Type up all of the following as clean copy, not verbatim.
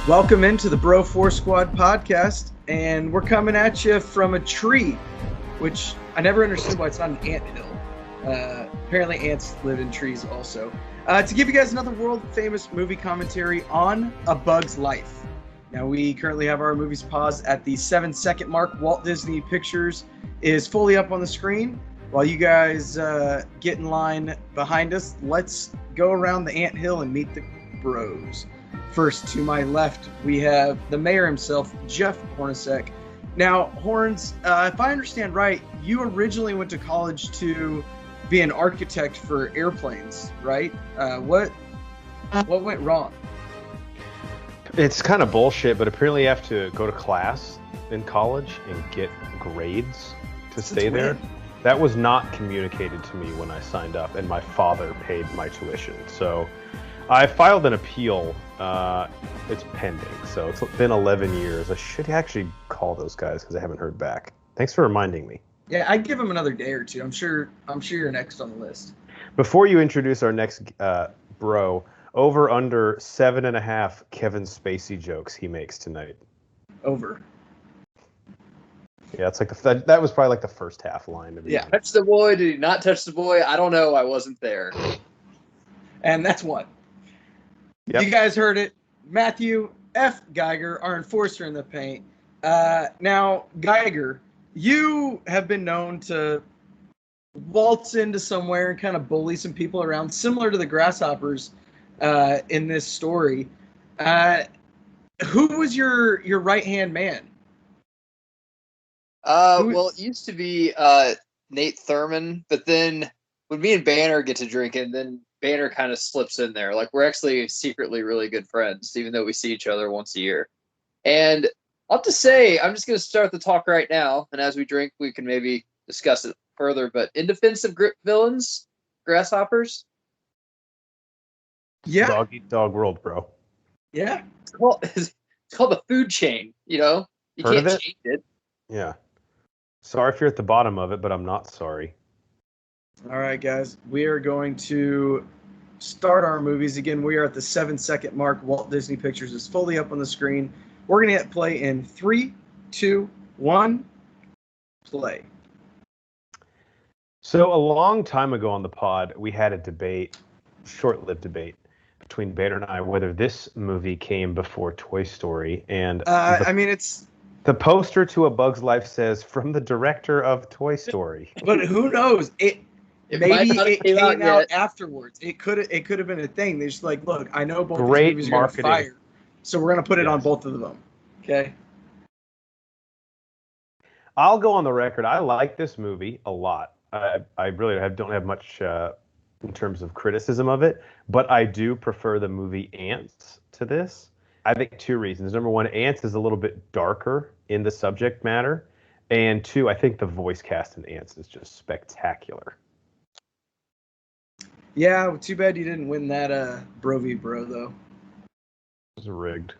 Welcome into the Bro 4 Squad podcast, and we're coming at you from a tree, which I never understood why it's not an anthill. Apparently ants live in trees also. To give you guys another world-famous movie commentary on A Bug's Life. Now, we currently have our movies paused at the 7-second mark. Walt Disney Pictures is fully up on the screen. While you guys get in line behind us, let's go around the anthill and meet the bros. First, to my left, we have the mayor himself, Jeff Hornacek. Now, Horns, if I understand right, you originally went to college to be an architect for airplanes, right? What went wrong? It's kind of bullshit, but apparently you have to go to class in college and get grades to stay there. That was not communicated to me when I signed up, and my father paid my tuition. So I filed an appeal. It's pending, so it's been 11 years. I should actually call those guys because I haven't heard back. Thanks for reminding me. Yeah, I'd give them another day or two. I'm sure you're next on the list. Before you introduce our next bro, over under 7.5 Kevin Spacey jokes he makes tonight. Over. Yeah, it's like that was probably like the first half line of it. Yeah, touch the boy. Did he not touch the boy? I don't know. I wasn't there. And that's one. Yep. You guys heard it. Matthew F. Geiger, our enforcer in the paint. Now, Geiger, you have been known to waltz into somewhere and kind of bully some people around, similar to the Grasshoppers in this story. Who was your right-hand man? Well, it used to be Nate Thurman, but then when me and Banner get to drinking, then Banner kind of slips in there. Like, we're actually secretly really good friends, even though we see each other once a year. And I'll have to say, I'm just going to start the talk right now, and as we drink, we can maybe discuss it further. But in defense of villains, Grasshoppers? Yeah. Dog eat dog world, bro. Yeah. It's called the food chain, you know? You Heard can't of it? change it. Yeah. Sorry if you're at the bottom of it, but I'm not sorry. All right, guys. We are going to start our movies. Again, we are at the 7-second mark. Walt Disney Pictures is fully up on the screen. We're going to hit play in 3, 2, 1, play. So a long time ago on the pod, we had a debate, short-lived debate, between Banner and I whether this movie came before Toy Story. And it's... the poster to A Bug's Life says, from the director of Toy Story. But who knows? Maybe it came out yet. afterwards. It could have been a thing. They're just like, look, I know both Great these movies are going to marketing. fire, so we're going to put it on Yes. both of them. Okay? I'll go on the record. I like this movie a lot. I really don't have much in terms of criticism of it, but I do prefer the movie Ants to this. I think 2 reasons. Number 1, Ants is a little bit darker in the subject matter, and 2, I think the voice cast in Ants is just spectacular. Yeah, too bad you didn't win that Bro v. Bro, though. It was rigged.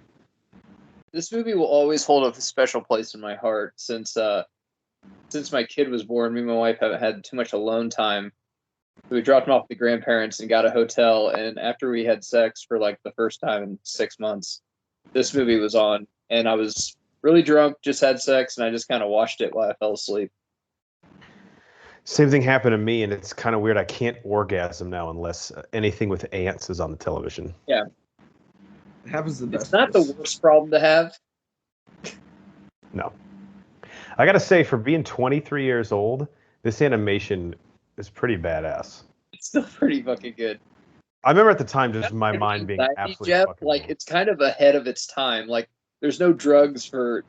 This movie will always hold a special place in my heart since my kid was born. Me and my wife haven't had too much alone time. We dropped him off with the grandparents and got a hotel. And after we had sex for like the first time in 6 months, this movie was on. And I was really drunk, just had sex, and I just kind of watched it while I fell asleep. Same thing happened to me, and it's kind of weird. I can't orgasm now unless anything with ants is on the television. Yeah. It happens the best. It's not the worst problem to have. No. I got to say, for being 23 years old, this animation is pretty badass. It's still pretty fucking good. I remember at the time just my mind being absolutely Jeff, fucking like, blown. it's kind of ahead of its time. Like, there's no drugs for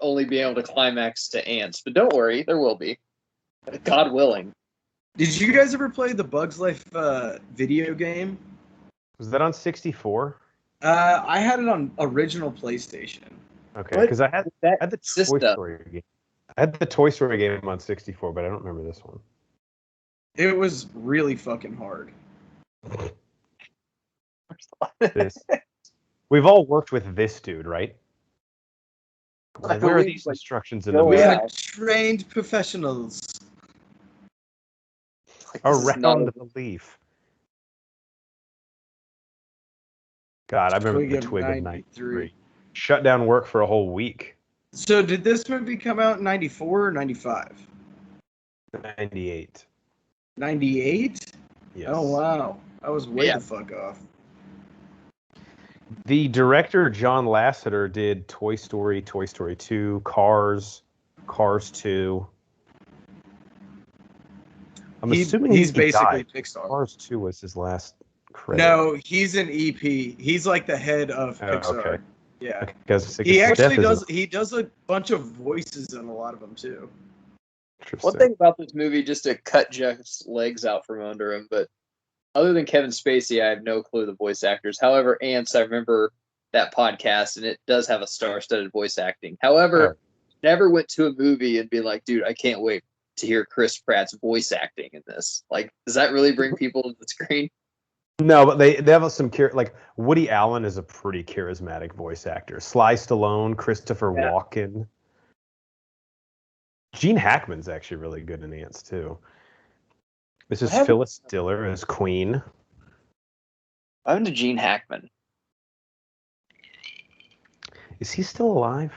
only being able to climax to ants. But don't worry, there will be. God willing. Did you guys ever play the Bug's Life video game? Was that on 64? I had it on original PlayStation. Okay, because I had the Toy system? Story game. I had the Toy Story game on 64, but I don't remember this one. It was really fucking hard. We've all worked with this dude, right? Like, Where are we- these like, instructions in the go We movie? Yeah. are trained professionals. This is not Around the leaf. God, I remember the Twig of Twig of 93. 93. shut down work for a whole week. So did this movie come out in 94 or 95? 98. 98? Yes. Oh, wow. I was way the fuck off. The director, John Lasseter, did Toy Story, Toy Story 2, Cars, Cars 2. I'm assuming he's basically died. Pixar. Cars 2 was his last credit. No, he's an EP. He's like the head of Pixar. Okay. Yeah. Because He actually does. He does a bunch of voices in a lot of them too. Interesting. One thing about this movie, just to cut Jeff's legs out from under him, but other than Kevin Spacey, I have no clue the voice actors. However, Ants, I remember that podcast, and it does have a star-studded voice acting. However, never went to a movie and be like, dude, I can't wait to hear Chris Pratt's voice acting in this. Like, does that really bring people to the screen? No, but they have some like Woody Allen is a pretty charismatic voice actor. Sly Stallone, Christopher Walken. Gene Hackman's actually really good in Ants too. This is Phyllis Diller as Queen. I'm into Gene Hackman. Is he still alive?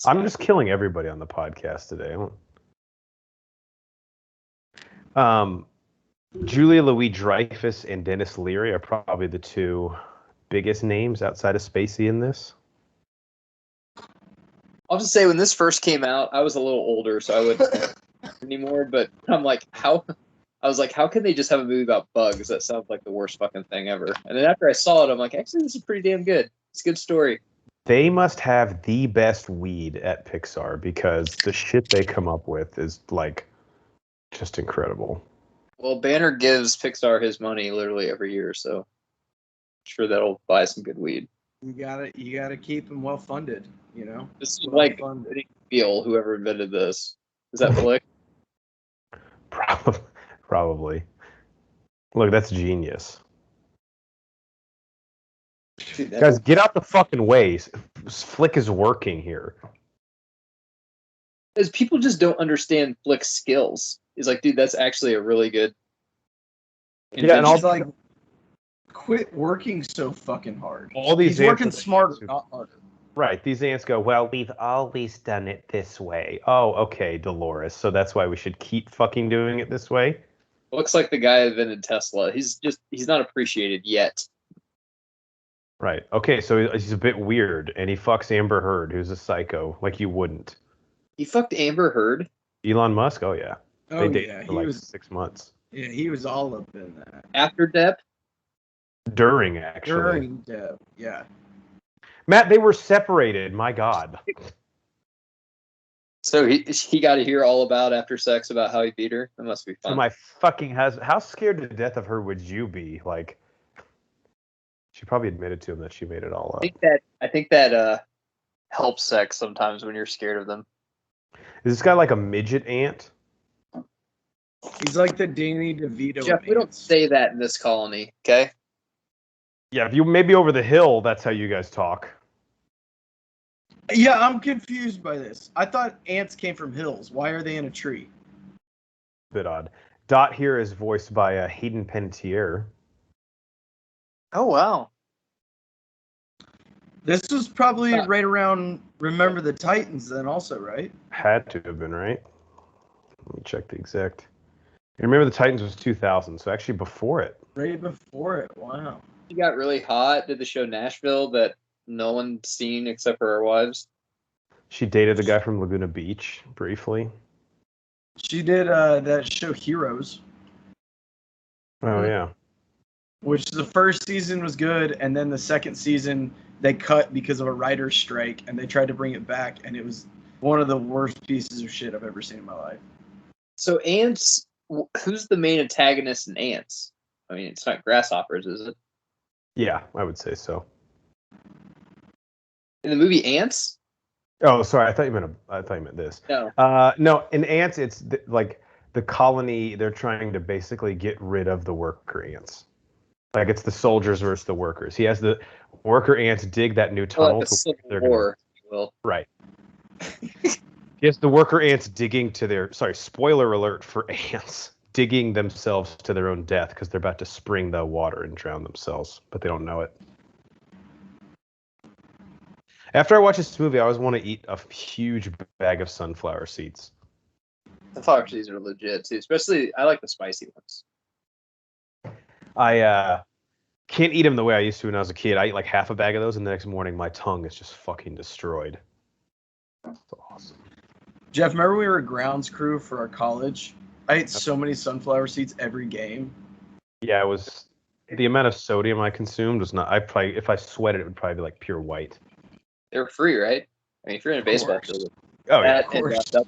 I'm just killing everybody on the podcast today. Julia Louis-Dreyfus and Dennis Leary are probably the two biggest names outside of Spacey in this. I'll just say, when this first came out, I was a little older, so I wouldn't anymore. But I'm like, how can they just have a movie about bugs? That sounds like the worst fucking thing ever. And then after I saw it, I'm like, actually, this is pretty damn good. It's a good story. They must have the best weed at Pixar, because the shit they come up with is like just incredible. Well, Banner gives Pixar his money literally every year, so I'm sure that'll buy some good weed. You gotta keep them well funded, you know. This is like Feel, whoever invented this. Is that Flick? Probably. Look, that's genius. Dude, Guys, get out the fucking way. Flick is working here. Because people just don't understand Flick's skills. He's like, dude, that's actually a really good invention. Yeah, and He's like, quit working so fucking hard. All these He's working smarter, not harder. Right. These ants go, well, we've always done it this way. Oh, okay, Dolores. So that's why we should keep fucking doing it this way? Looks like the guy that invented Tesla. He's not appreciated yet. Right. Okay, so he's a bit weird, and he fucks Amber Heard, who's a psycho, like you wouldn't. He fucked Amber Heard? Elon Musk? Oh, yeah. Oh, they dated for like 6 months. Yeah, he was all up in that. After Depp? During, actually. During Depp, yeah. Matt, they were separated. My God. So he got to hear all about after sex about how he beat her? That must be fun. So my fucking husband. How scared to death of her would you be? Like, she probably admitted to him that she made it all up. I think that helps sex sometimes when you're scared of them. Is this guy like a midget ant? He's like the Danny DeVito. Jeff, we don't say that in this colony, okay? Yeah, if you maybe over the hill, that's how you guys talk. Yeah, I'm confused by this. I thought ants came from hills. Why are they in a tree? Bit odd. Dot here is voiced by Hayden Panettiere. Oh, wow. This was probably right around Remember the Titans then also, right? Had to have been, right? Let me check the exact. Remember the Titans was 2000, so actually before it. Right before it, wow. She got really hot, did the show Nashville that no one's seen except for our wives. She dated the guy from Laguna Beach briefly. She did that show Heroes. Oh, yeah. Which the first season was good, and then the second season they cut because of a writer's strike, and they tried to bring it back, and it was one of the worst pieces of shit I've ever seen in my life. So Ants, who's the main antagonist in Ants? I mean, it's not Grasshoppers, is it? Yeah, I would say so. In the movie Ants? Oh, sorry. I thought you meant this. No. No, in Ants, it's like the colony. They're trying to basically get rid of the worker ants. Like it's the soldiers versus the workers. He has the worker ants dig that new tunnel. Like the Civil War, if you will. Right. He has the worker ants digging to their. Sorry, spoiler alert for ants. Digging themselves to their own death because they're about to spring the water and drown themselves, but they don't know it. After I watch this movie, I always want to eat a huge bag of sunflower seeds. The flower seeds are legit too. Especially, I like the spicy ones. I can't eat them the way I used to when I was a kid. I eat like half a bag of those, and the next morning my tongue is just fucking destroyed. That's awesome. Jeff, remember we were a grounds crew for our college? I ate so many sunflower seeds every game. Yeah, it was the amount of sodium I consumed was not. I probably, if I sweated, it would probably be like pure white. They're free, right? I mean, if you're in a baseball field, Oh yeah, that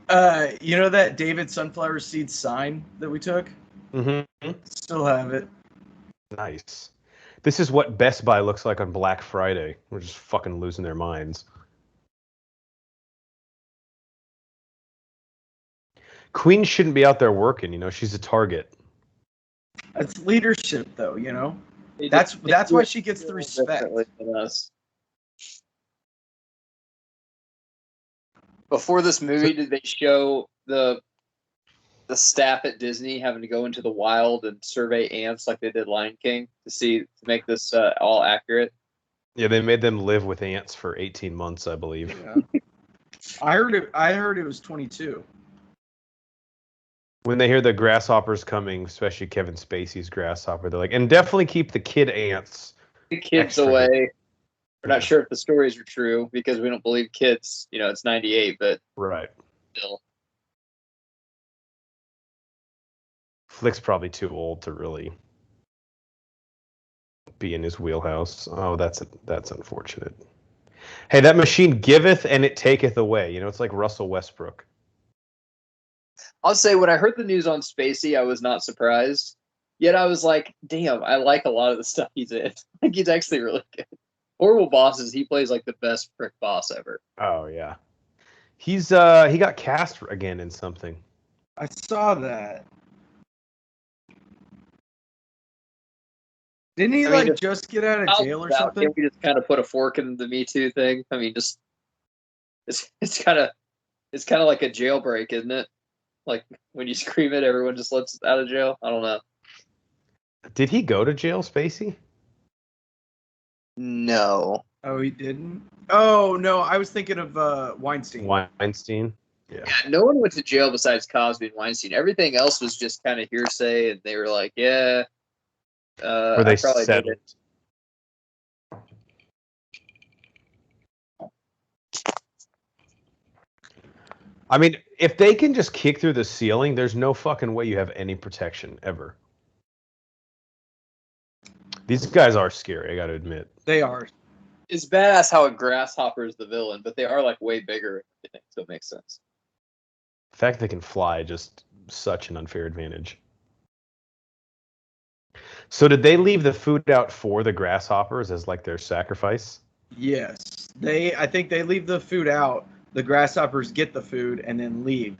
and you know that David Sunflower Seeds sign that we took? Mm-hmm. Still have it. Nice. This is what Best Buy looks like on Black Friday. We're just fucking losing their minds. Queen shouldn't be out there working. You know, she's a target. That's leadership, though. You know, They that's do why it she gets the differently respect. than us. Before this movie, did they show the staff at Disney having to go into the wild and survey ants like they did Lion King to make this all accurate? Yeah, they made them live with ants for 18 months, I believe. Yeah. I heard it was 22. When they hear the grasshoppers coming, especially Kevin Spacey's grasshopper, they're like, and definitely keep the kid ants. The kids extra. away. We're not sure if the stories are true because we don't believe kids. You know, it's 98, but Right. still. Flick's probably too old to really be in his wheelhouse. Oh, that's unfortunate. Hey, that machine giveth and it taketh away. You know, it's like Russell Westbrook. I'll say when I heard the news on Spacey, I was not surprised. Yet I was like, damn, I like a lot of the stuff he's in. Like he's actually really good. Horrible Bosses, he plays like the best prick boss ever. Oh yeah. He got cast again in something. I saw that. Didn't he just get out of jail or something? Can we just kind of put a fork in the Me Too thing? I mean, just it's kind of like a jailbreak, isn't it? Like when you scream it, everyone just lets out of jail. I don't know. Did he go to jail, Spacey? No. Oh, he didn't? Oh, no. I was thinking of Weinstein. Weinstein? Yeah, no one went to jail besides Cosby and Weinstein. Everything else was just kind of hearsay, and they were like, yeah. Or they settled. I mean, if they can just kick through the ceiling, there's no fucking way you have any protection ever. These guys are scary, I gotta admit. They are. It's badass how a grasshopper is the villain, but they are like way bigger, so it makes sense. The fact they can fly, just such an unfair advantage. So did they leave the food out for the grasshoppers as like their sacrifice? Yes. I think they leave the food out. The grasshoppers get the food and then leave.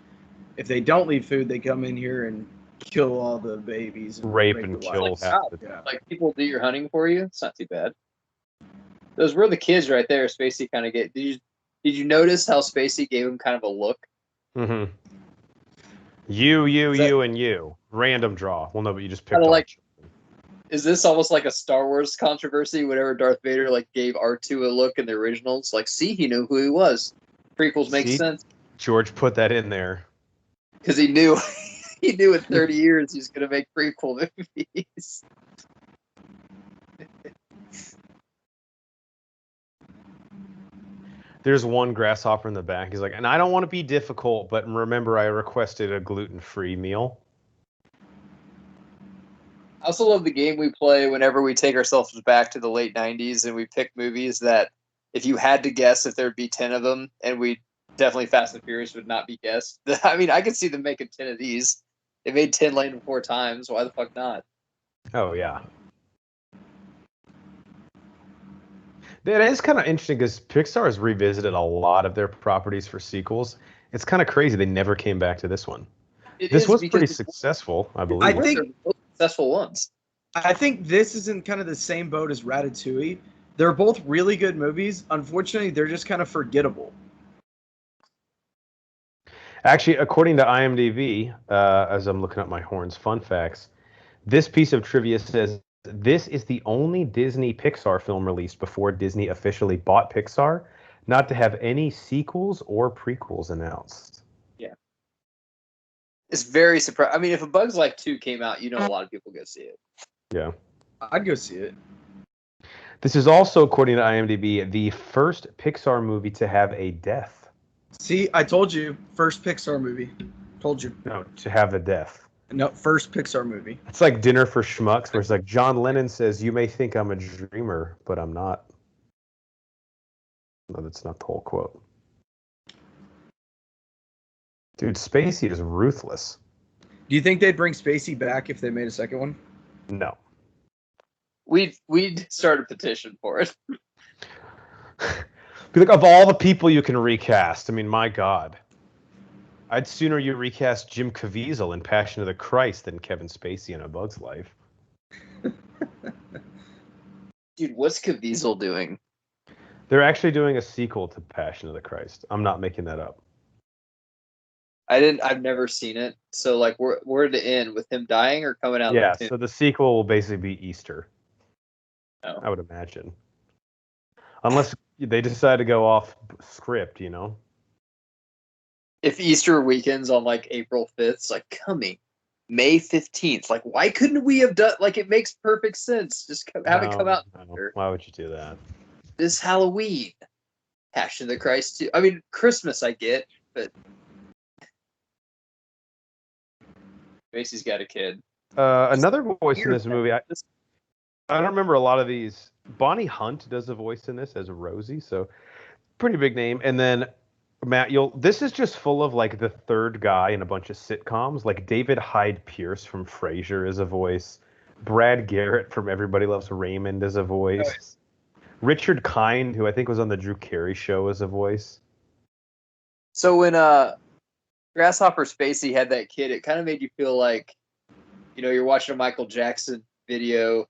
If they don't leave food, they come in here and kill all the babies. And rape and kill half the time. Like people do your hunting for you. It's not too bad. Those were the kids right there. Spacey kind of get. Did you notice how Spacey gave him kind of a look? Mm-hmm. You, and you. Random draw. Well, no, but you just picked. Like, is this almost like a Star Wars controversy? Whenever Darth Vader gave R2 a look in the originals, like, see, he knew who he was. Prequels make sense. George put that in there because he knew in 30 years he's gonna make prequel movies. There's one grasshopper in the back. He's like, and I don't want to be difficult, but remember I requested a gluten-free meal. I also love the game we play whenever we take ourselves back to the late 90s and we pick movies that if you had to guess if there'd be 10 of them, and we definitely Fast and Furious would not be guessed. I mean, I could see them making 10 of these. They made 10 Lane 4 times. Why the fuck not? Oh, yeah. That is kind of interesting because Pixar has revisited a lot of their properties for sequels. It's kind of crazy they never came back to this one. This was pretty successful, I believe. I think both successful ones. I think this is in kind of the same boat as Ratatouille. They're both really good movies. Unfortunately, they're just kind of forgettable. Actually, according to IMDb, as I'm looking up my Horns fun facts, this piece of trivia says this is the only Disney Pixar film released before Disney officially bought Pixar, not to have any sequels or prequels announced. Yeah. It's very surprising. I mean, if A Bug's Life 2 came out, you know a lot of people go see it. Yeah. I'd go see it. This is also, according to IMDb, the first Pixar movie to have a death. See, I told you, first Pixar movie. Told you. No, to have a death. No, first Pixar movie. It's like Dinner for Schmucks, where it's like John Lennon says, "You may think I'm a dreamer, but I'm not." No, that's not the whole quote. Dude, Spacey is ruthless. Do you think they'd bring Spacey back if they made a second one? No. We'd start a petition for it. Be like, of all the people you can recast, I mean, my God. I'd sooner you recast Jim Caviezel in Passion of the Christ than Kevin Spacey in A Bug's Life. Dude, what's Caviezel doing? They're actually doing a sequel to Passion of the Christ. I'm not making that up. I've never seen it. So like where'd it end? With him dying or coming out? Yeah, so the sequel will basically be Easter. Oh. I would imagine. Unless they decide to go off script, you know? If Easter weekends on like April 5th, it's like coming May 15th. Like, why couldn't we have done, like, it makes perfect sense. Just have it come out. No. Why would you do that? This Halloween. Passion of the Christ 2. I mean, Christmas I get, but Macy's got a kid. Another voice in this movie, I don't remember a lot of these. Bonnie Hunt does a voice in this as Rosie, so pretty big name. And then Matt, this is just full of like the third guy in a bunch of sitcoms. Like David Hyde Pierce from Frasier is a voice. Brad Garrett from Everybody Loves Raymond is a voice. Nice. Richard Kind, who I think was on the Drew Carey Show, is a voice. So when Grasshoppers Spacey had that kid, it kind of made you feel like, you know, you're watching a Michael Jackson video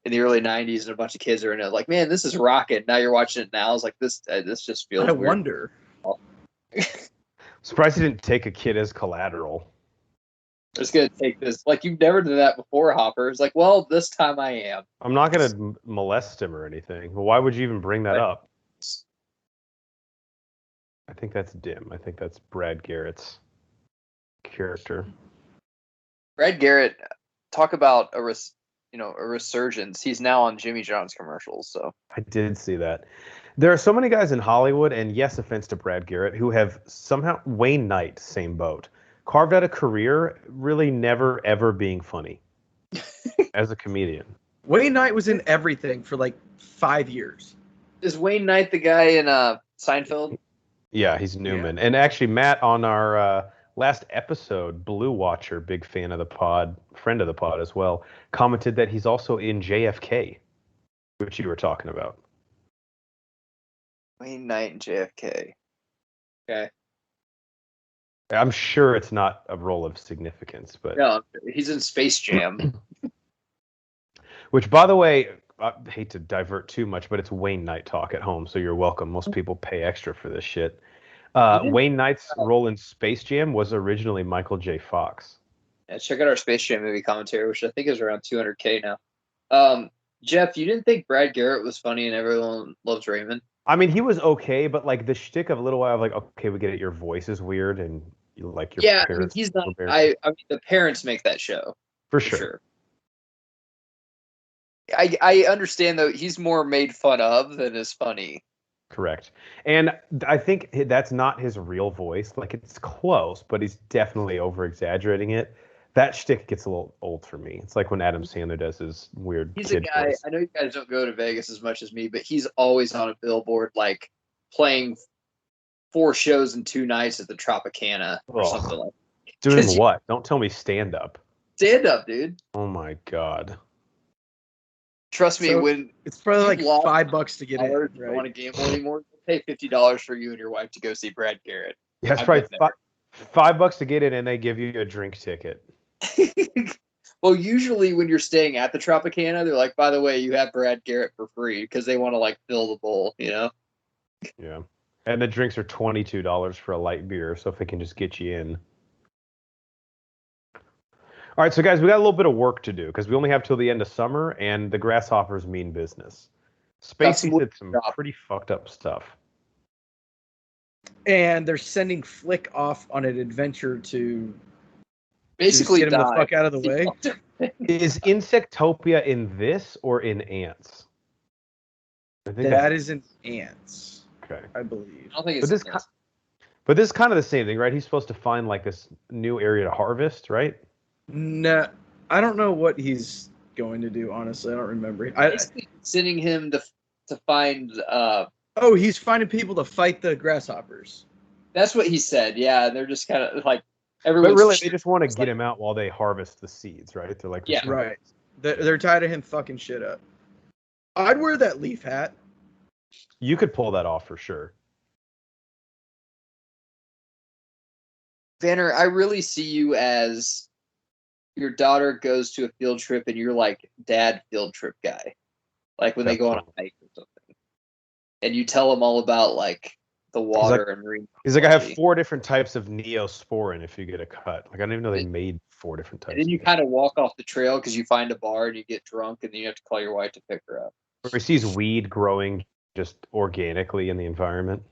in the early 90s and a bunch of kids are in it. Like, man, this is rocking. Now you're watching it now. It's like, this just feels weird. Wonder. Surprised he didn't take a kid as collateral. I'm just going to take this. Like, you've never done that before, Hopper. It's like, well, this time I am. I'm not going to molest him or anything. Why would you even bring that up? I think that's Dim. I think that's Brad Garrett's character. Brad Garrett, talk about a resurgence. He's now on Jimmy John's commercials. So I did see that. There are so many guys in Hollywood, and yes, offense to Brad Garrett, who have somehow, Wayne Knight, same boat, carved out a career really never ever being funny as a comedian. Wayne Knight was in everything for like 5 years. Is Wayne Knight the guy in Seinfeld? Yeah, he's Newman. Yeah. And actually, Matt, on our last episode, Blue Watcher, big fan of the pod, friend of the pod as well, commented that he's also in JFK, which you were talking about. Wayne Knight and JFK. Okay. I'm sure it's not a role of significance, but no, he's in Space Jam. Which, by the way, I hate to divert too much, but it's Wayne Knight talk at home, so you're welcome. Most people pay extra for this shit. Wayne Knight's role in Space Jam was originally Michael J. Fox. Yeah, check out our Space Jam movie commentary, which I think is around 200K now. Jeff, you didn't think Brad Garrett was funny and Everyone Loves Raymond? I mean, he was okay, but like the shtick of a little while, like, okay, we get it. Your voice is weird, and you like your parents. Yeah, I mean, he's not. I mean, the parents make that show for sure. I understand though. He's more made fun of than is funny. Correct, and I think that's not his real voice. Like it's close, but he's definitely over exaggerating it. That shtick gets a little old for me. It's like when Adam Sandler does his weird. He's kid a guy. voice. I know you guys don't go to Vegas as much as me, but he's always on a billboard, like playing 4 shows in 2 nights at the Tropicana or something like that. Doing what? Don't tell me stand up. Stand up, dude. Oh my god. Trust me, when it's probably like $5 to get in. Right? Don't want to gamble anymore. Pay $50 for you and your wife to go see Brad Garrett. Yeah, it's probably $5 to get in, and they give you a drink ticket. Well, usually when you're staying at the Tropicana, they're like, by the way, you have Brad Garrett for free because they want to like fill the bowl, you know? Yeah. And the drinks are $22 for a light beer, so if they can just get you in. All right, so guys, we got a little bit of work to do because we only have till the end of summer, and the Grasshoppers mean business. Spacey did some pretty fucked up stuff. And they're sending Flick off on an adventure to basically get him the fuck out of the way. Is Insectopia in this or in Ants? I think that is in Ants. Okay, I believe. I don't think it's. But this is kind of the same thing, right? He's supposed to find like this new area to harvest, right? No, I don't know what he's going to do. Honestly, I don't remember. Basically sending him to find. Oh, he's finding people to fight the grasshoppers. That's what he said. Yeah, they're just kind of like everyone. But really, they just want to get him out while they harvest the seeds, right? They're like, yeah, right. They're tired of him fucking shit up. I'd wear that leaf hat. You could pull that off for sure. Banner, I really see you as your daughter goes to a field trip and you're like dad field trip guy. Like when they go on a hike or something. And you tell them all about like the water and marine. He's like, I have 4 different types of neosporin if you get a cut. Like I didn't even know they made 4 different types. And then you kind of walk off the trail because you find a bar and you get drunk and then you have to call your wife to pick her up. Or he sees weed growing just organically in the environment.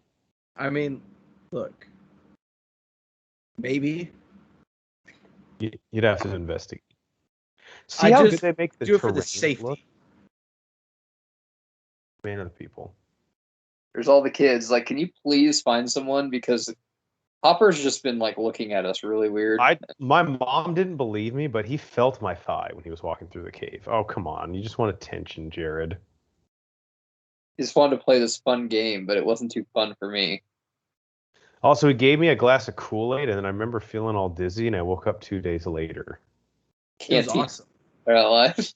I mean, look. Maybe. You'd have to investigate. See how good they make the do it for the safety. Look? Man of the people. There's all the kids. Like, can you please find someone? Because Hopper's just been like looking at us really weird. My mom didn't believe me, but he felt my thigh when he was walking through the cave. Oh, come on. You just want attention, Jared. He just wanted to play this fun game, but it wasn't too fun for me. Also, he gave me a glass of Kool-Aid, and then I remember feeling all dizzy, and I woke up 2 days later. Can't be awesome. They're alive.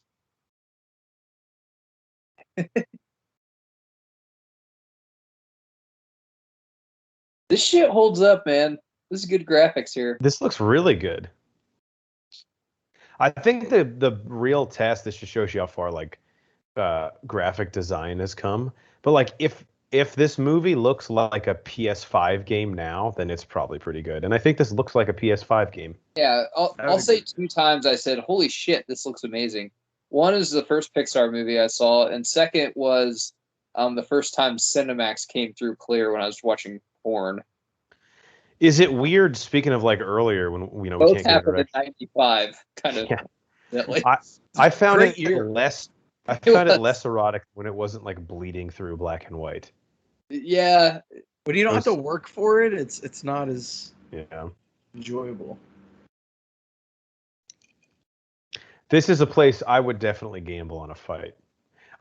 This shit holds up, man. This is good graphics here. This looks really good. I think the real test, this just shows you how far like graphic design has come. But like if this movie looks like a PS5 game now, then it's probably pretty good. And I think this looks like a PS5 game. Yeah, I'll say 2 times I said, holy shit, this looks amazing. One is the first Pixar movie I saw, and second was the first time Cinemax came through clear when I was watching porn. Is it weird, speaking of like earlier when we both can't happened in 95, kind of. Yeah. I found it less erotic when it wasn't like bleeding through black and white. Yeah, but you don't have to work for it. It's not as enjoyable. This is a place I would definitely gamble on a fight.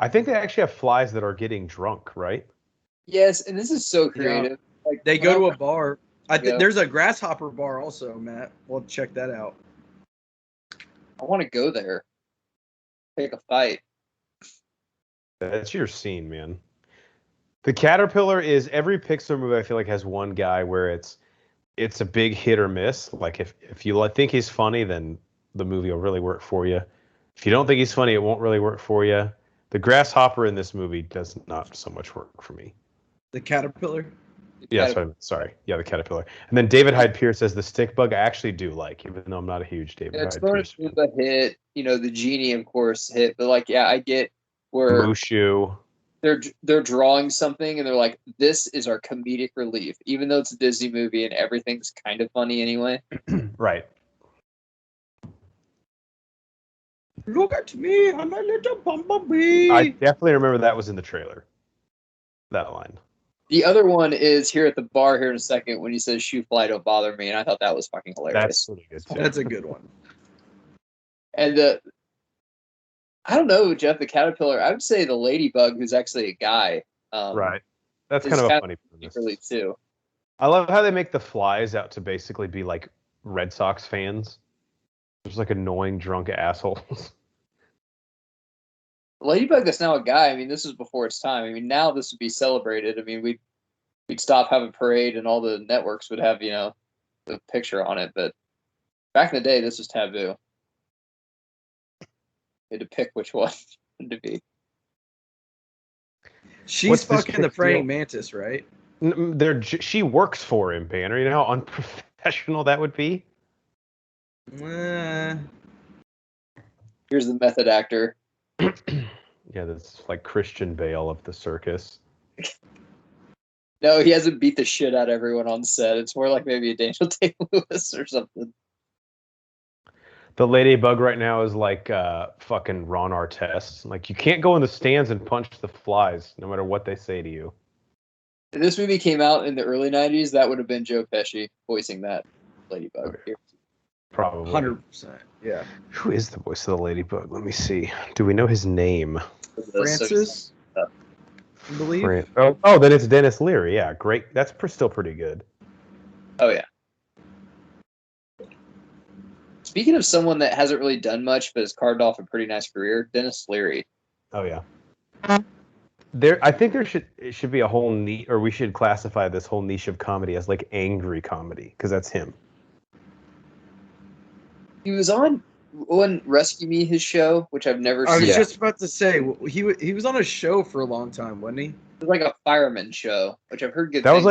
I think they actually have flies that are getting drunk, right? Yes, and this is so creative. Yeah. Like they go to a bar. There's a grasshopper bar also, Matt. We'll check that out. I want to go there. Take a fight. That's your scene, man. The Caterpillar is every Pixar movie I feel like has one guy where it's a big hit or miss. Like if you think he's funny, then the movie will really work for you. If you don't think he's funny, it won't really work for you. The grasshopper in this movie does not so much work for me. The Caterpillar? Yeah, sorry. Yeah, the Caterpillar. And then David Hyde Pierce says the stick bug I actually do like, even though I'm not a huge David Hyde Pierce fan. The hit, the genie, of course, hit. But like, yeah, I get where Mushu. They're drawing something and they're like, this is our comedic relief, even though it's a Disney movie and everything's kind of funny anyway. Right. Look at me, I'm a little bumblebee. I definitely remember that was in the trailer. That line. The other one is here at the bar here in a second when he says "shoe fly don't bother me," and I thought that was fucking hilarious. That's pretty good too. That's a good one. And I don't know, Jeff, the caterpillar. I would say the ladybug, who's actually a guy. Right. That's kind of a funny premise too. I love how they make the flies out to basically be like Red Sox fans. Just like annoying drunk assholes. Ladybug that's now a guy. I mean, this is before its time. I mean, now this would be celebrated. I mean, we'd stop having parade and all the networks would have, the picture on it. But back in the day, this was taboo. You had to pick which one to be. She's fucking the praying mantis, right? She works for him, Banner. You know how unprofessional that would be? Here's the method actor. Yeah, that's like Christian Bale of the circus. No, he hasn't beat the shit out of everyone on set. It's more like maybe a Daniel Day-Lewis or something. The ladybug right now is like fucking Ron Artest. Like, you can't go in the stands and punch the flies, no matter what they say to you. If this movie came out in the early 90s, that would have been Joe Pesci voicing that ladybug. Okay. Probably. 100%. Yeah. Who is the voice of the ladybug? Let me see. Do we know his name? Francis, I believe. Oh, then it's Dennis Leary. Yeah, great. That's still pretty good. Oh, yeah. Speaking of someone that hasn't really done much but has carved off a pretty nice career, Dennis Leary. Oh, yeah. I think it should be a whole niche, or we should classify this whole niche of comedy as like angry comedy, because that's him. He was on Rescue Me, his show, which I've never seen. I was just about to say, he was on a show for a long time, wasn't he? It was like a fireman show, which I've heard good That things.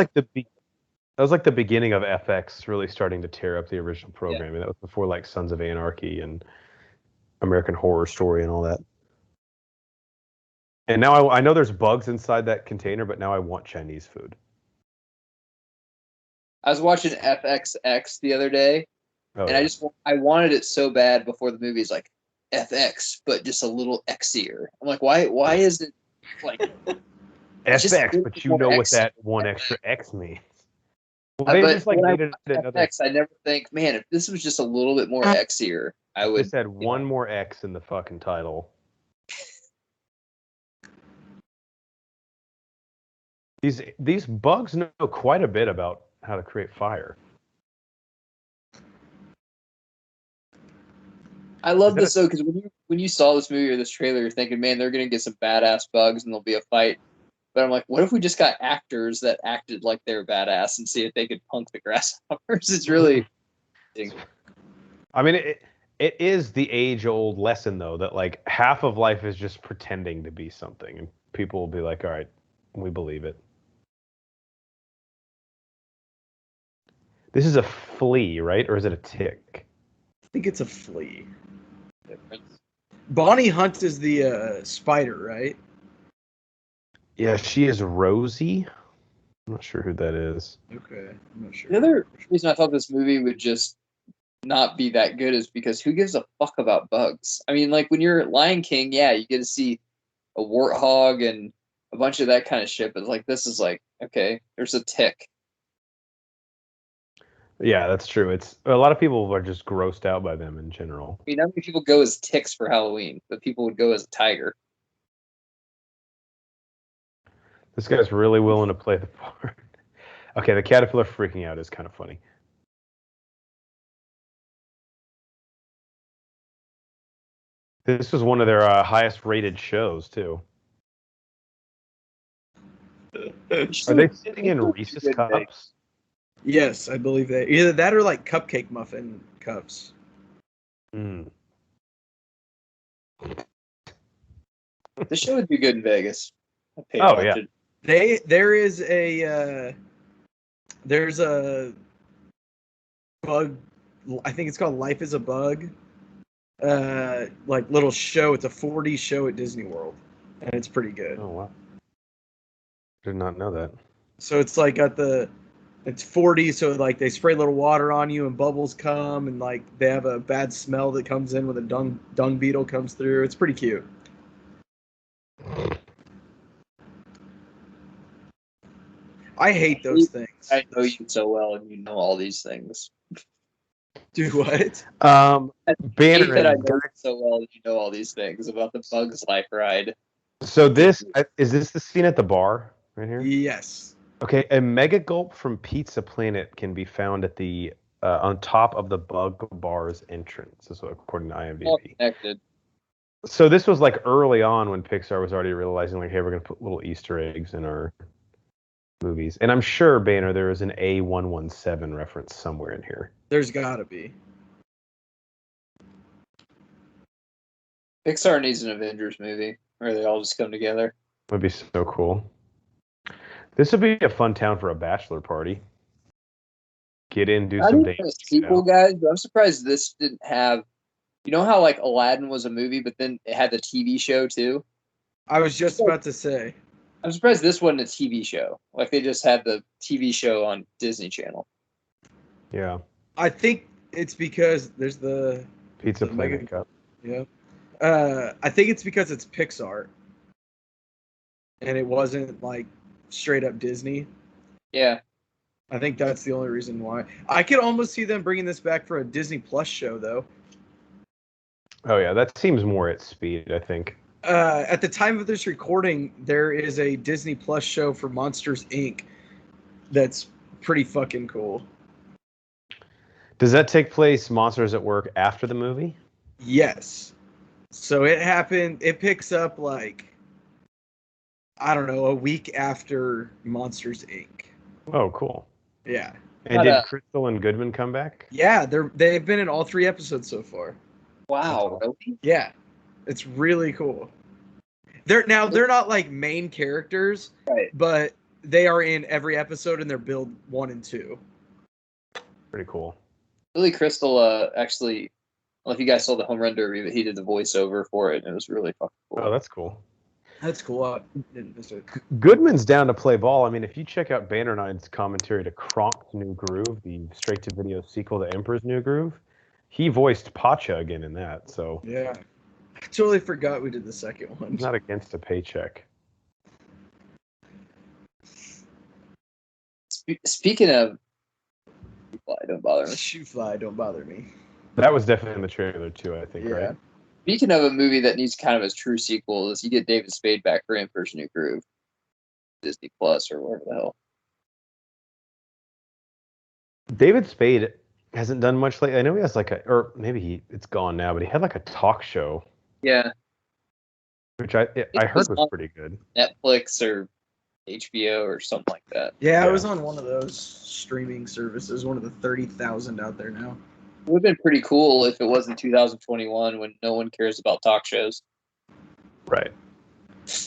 That was like the beginning of FX really starting to tear up the original programming. Yeah. That was before like Sons of Anarchy and American Horror Story and all that. And now I know there's bugs inside that container, but now I want Chinese food. I was watching FXX the other day, and I wanted it so bad before the movie's like FX, but just a little X-ier. I'm like, why is it like FX? But you know what that one extra X means. Well, they just like needed another X. I never think, man, if this was just a little bit more X-ier, I would. Just had one more X in the fucking title. These bugs know quite a bit about how to create fire. I love this though, because when you saw this movie or this trailer, you're thinking, man, they're gonna get some badass bugs and there'll be a fight. But I'm like, what if we just got actors that acted like they were badass and see if they could punk the grasshoppers? It's really. I mean, it is the age-old lesson though that like half of life is just pretending to be something, and people will be like, all right, we believe it. This is a flea, right? Or is it a tick? I think it's a flea. Bonnie Hunt is the spider, right? Yeah, she is Rosie. I'm not sure who that is. Okay, I'm not sure. The other reason I thought this movie would just not be that good is because who gives a fuck about bugs? I mean, like when you're Lion King, yeah, you get to see a warthog and a bunch of that kind of shit, but like this is like, okay, there's a tick. Yeah, that's true. It's a lot of people are just grossed out by them in general. I mean, how many people go as ticks for Halloween, but people would go as a tiger? This guy's really willing to play the part. Okay, the caterpillar freaking out is kind of funny. This was one of their highest rated shows, too. Are they sitting in Reese's cups? Yes, I believe that. Either that or like cupcake muffin cups. The show would be good in Vegas. Oh yeah. There's a bug. I think it's called Life is a Bug. Like little show. It's a 4D show at Disney World, and it's pretty good. Oh wow. Did not know that. So it's like it's 4D, so like they spray a little water on you and bubbles come, and like they have a bad smell that comes in when a dung beetle comes through. It's pretty cute. I hate those things. I know you so well, and you know all these things. Do what? Banner. I know you so well, and you know all these things about the Bugs Life ride. So is this the scene at the bar right here? Yes. Okay, a mega gulp from Pizza Planet can be found at the on top of the Bug Bar's entrance. This is according to IMDb. All connected. So this was like early on when Pixar was already realizing like, hey, we're gonna put little Easter eggs in our movies, and I'm sure Banner there is an A117 reference somewhere in here. There's gotta be. Pixar needs an Avengers movie where they all just come together. Would be so cool. This would be a fun town for a bachelor party. Get in, do some dating. Sequel, guys, but I'm surprised this didn't have You know how like Aladdin was a movie, but then it had the TV show too? I was just about to say. I'm surprised this wasn't a TV show. Like they just had the TV show on Disney Channel. Yeah. I think it's because there's the Pizza the Planet Cup. Yeah. I think it's because it's Pixar. And it wasn't like straight up Disney. Yeah. I think that's the only reason why. I could almost see them bringing this back for a Disney Plus show, though. Oh yeah, that seems more at speed, I think. At the time of this recording, there is a Disney Plus show for Monsters Inc. that's pretty fucking cool. Does that take place Monsters at Work after the movie? Yes. So it picks up like, I don't know, a week after Monsters Inc. Oh, cool. Yeah. And did Crystal and Goodman come back? Yeah, they've been in all 3 episodes so far. Wow. Really? Yeah. It's really cool. They're not like main characters, right, but they are in every episode and they're billed 1 and 2. Pretty cool. Billy Crystal actually, I don't know if you guys saw the Home Run Derby, but he did the voiceover for it, and it was really fucking cool. Oh, that's cool. That's cool. I didn't miss it. Goodman's down to play ball. I mean, if you check out Banner Nine's commentary to Kronk's New Groove, the straight-to-video sequel to Emperor's New Groove, he voiced Pacha again in that, so... Yeah. I totally forgot we did the second one. He's not against a paycheck. Speaking of... Fly, don't bother me. Shoe Fly, don't bother me. That was definitely in the trailer, too, I think, right? Speaking of a movie that needs kind of a true sequel, is you get David Spade back for Emperor's New Groove. Disney Plus or whatever the hell. David Spade hasn't done much lately. I know he has like or maybe it's gone now, but he had like a talk show. Yeah. Which I heard was pretty good. Netflix or HBO or something like that. Yeah, it was on one of those streaming services, one of the 30,000 out there now. It would have been pretty cool if it wasn't 2021 when no one cares about talk shows. Right.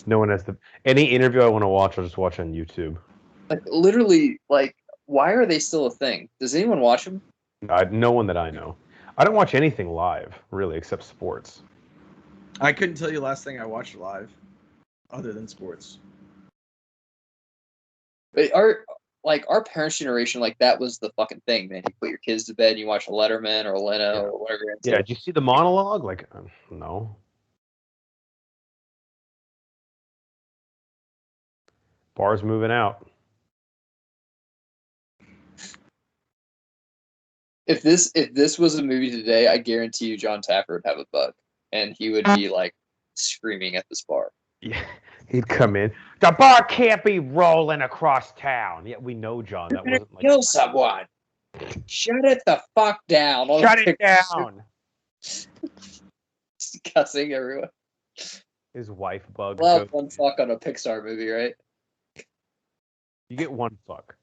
No one has any interview I want to watch, I'll just watch on YouTube. Like literally, like why are they still a thing? Does anyone watch them? No one that I know. I don't watch anything live, really, except sports. I couldn't tell you last thing I watched live, other than sports. But our parents' generation, like that was the fucking thing, man. You put your kids to bed, and you watch a Letterman or a Leno or whatever. Yeah, did you see the monologue? Like, no. Bar's moving out. If this was a movie today, I guarantee you John Tapper would have a bug, and he would be like screaming at this bar. Yeah, he'd come in. The bar can't be rolling across town. Yeah, we know, John. That wasn't like kill someone. Shut it the fuck down. Shut it down. Cussing everyone. His wife bug. Love one fuck on a Pixar movie, right? You get one fuck.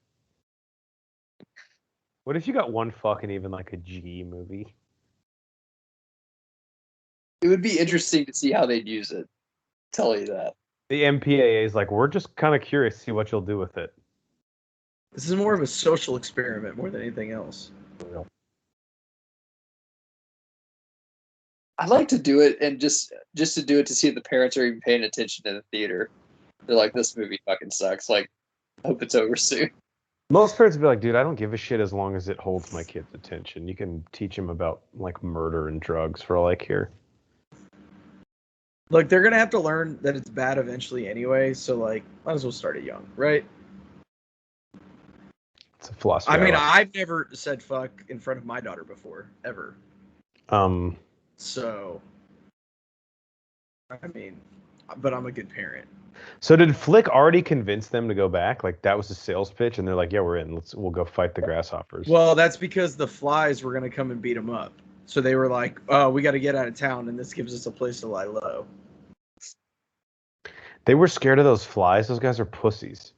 What if you got one fuck in even like a G movie? It would be interesting to see how they'd use it. Tell you that. The MPAA is like, we're just kind of curious to see what you'll do with it. This is more of a social experiment more than anything else. I'd like to do it and just to do it to see if the parents are even paying attention in the theater. They're like, this movie fucking sucks. Like, I hope it's over soon. Most parents would be like, dude, I don't give a shit as long as it holds my kid's attention. You can teach him about like murder and drugs for all I care. Look, they're gonna have to learn that it's bad eventually anyway, so like, might as well start it young, right? It's a philosophy. I mean, I've never said fuck in front of my daughter before, ever. So, I mean, but I'm a good parent. So did Flick already convince them to go back? Like that was a sales pitch, and they're like, "Yeah, we're in. We'll go fight the Grasshoppers." Well, that's because the Flies were gonna come and beat them up. So they were like, "Oh, we got to get out of town, and this gives us a place to lie low." They were scared of those flies. Those guys are pussies.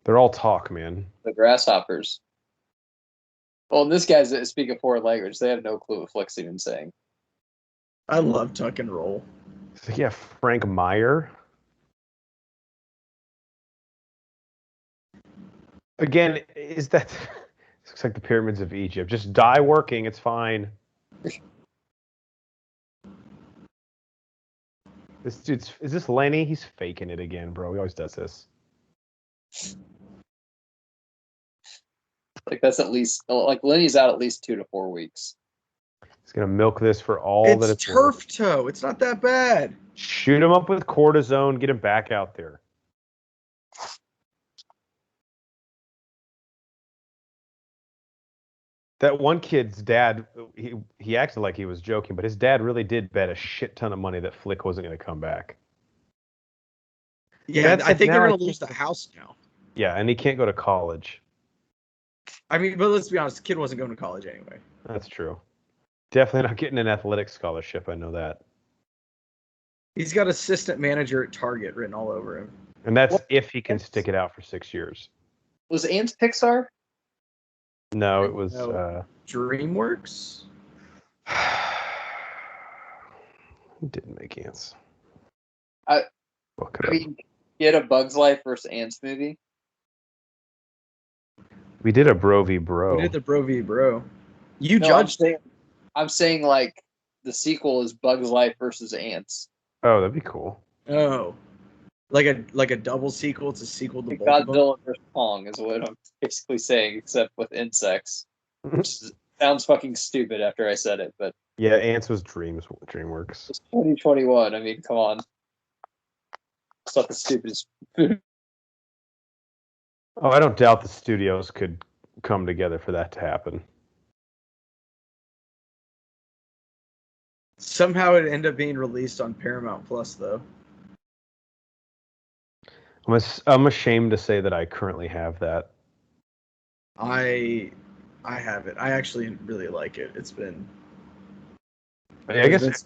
They're all talk, man. The Grasshoppers. Well, and this guy's speaking foreign language. They have no clue what Flick's even saying. I love tuck and roll. So, yeah, Frank Meyer. Again, is that looks like the pyramids of Egypt. Just die working. It's fine. This dude's... Is this Lenny? He's faking it again, bro. He always does this. Like that's at least like Lenny's out at least 2 to 4 weeks. He's gonna milk this for all that It's it's turf worth. toe. It's not that bad. Shoot him up with cortisone. Get him back out there. That one kid's dad, he acted like he was joking, but his dad really did bet a shit ton of money that Flick wasn't going to come back. Yeah, That's I think now they're I going to can't- lose the house now. Yeah, and he can't go to college. I mean, but let's be honest, the kid wasn't going to college anyway. That's true. Definitely not getting an athletic scholarship. I know that. He's got assistant manager at Target written all over him. And that's What? if he can stick it out for 6 years. Was Ants Pixar? No, it was... No. DreamWorks? Who didn't make ants? I Look it up. mean, you had a Bug's Life versus Ants movie. We did a Bro v Bro. We did the Bro v Bro. You No, judged I'm saying like the sequel is Bug's Life versus Ants. Oh, that'd be cool. Oh. Like a double sequel. It's a sequel to both of them. Godzilla versus Kong is what I'm basically saying, except with insects. Which sounds fucking stupid after I said it, but Yeah, Ants was DreamWorks. it's 2021. I mean, come on. It's not the stupidest. Oh, I don't doubt the studios could come together for that to happen. Somehow it ended up being released on Paramount Plus, though. I'm ashamed to say that I currently have that. I have it. I actually really like it. It's been. I guess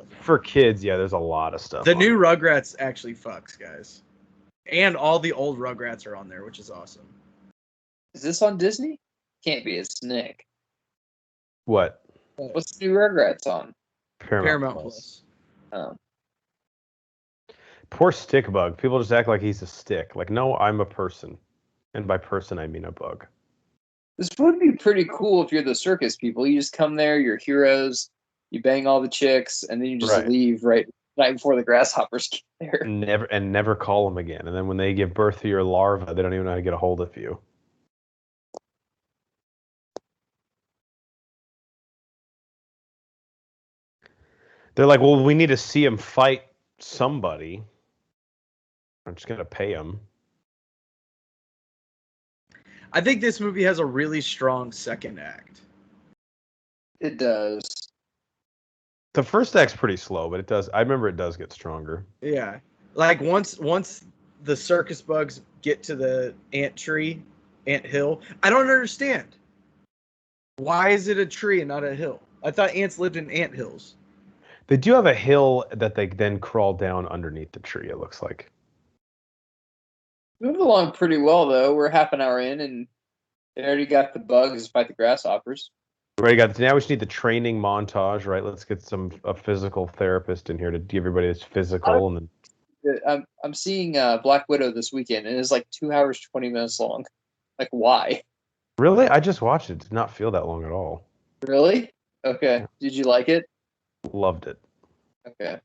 for kids, yeah, there's a lot of stuff. The on new it. Rugrats actually fucks, guys. And all the old Rugrats are on there, which is awesome. Is this on Disney? Can't be. It's Nick. What? What's the new Rugrats on? Paramount Plus. Oh. Poor stick bug. People just act like he's a stick. Like, no, I'm a person. And by person, I mean a bug. This would be pretty cool if you're the circus people. You just come there, you're heroes, you bang all the chicks, and then you just Right. leave right before the grasshoppers get there. Never call them again. And then when they give birth to your larva, they don't even know how to get a hold of you. They're like, well, we need to see him fight somebody. I'm just gonna pay him. I think this movie has a really strong second act. It does. The first act's pretty slow, but it does. I remember it does get stronger. Yeah. Like once the circus bugs get to the ant hill, I don't understand. Why is it a tree and not a hill? I thought ants lived in ant hills. They do have a hill that they then crawl down underneath the tree, it looks like. Moving along pretty well though. We're half an hour in, and they already got the bugs fight the grasshoppers. Right, got now we just need the training montage, right? Let's get a physical therapist in here to give everybody this physical, and then I'm seeing Black Widow this weekend, and it's like 2 hours 20 minutes long. Like why? really, I just watched it. Did not feel that long at all. Really? Okay. Did you like it? Loved it. Okay.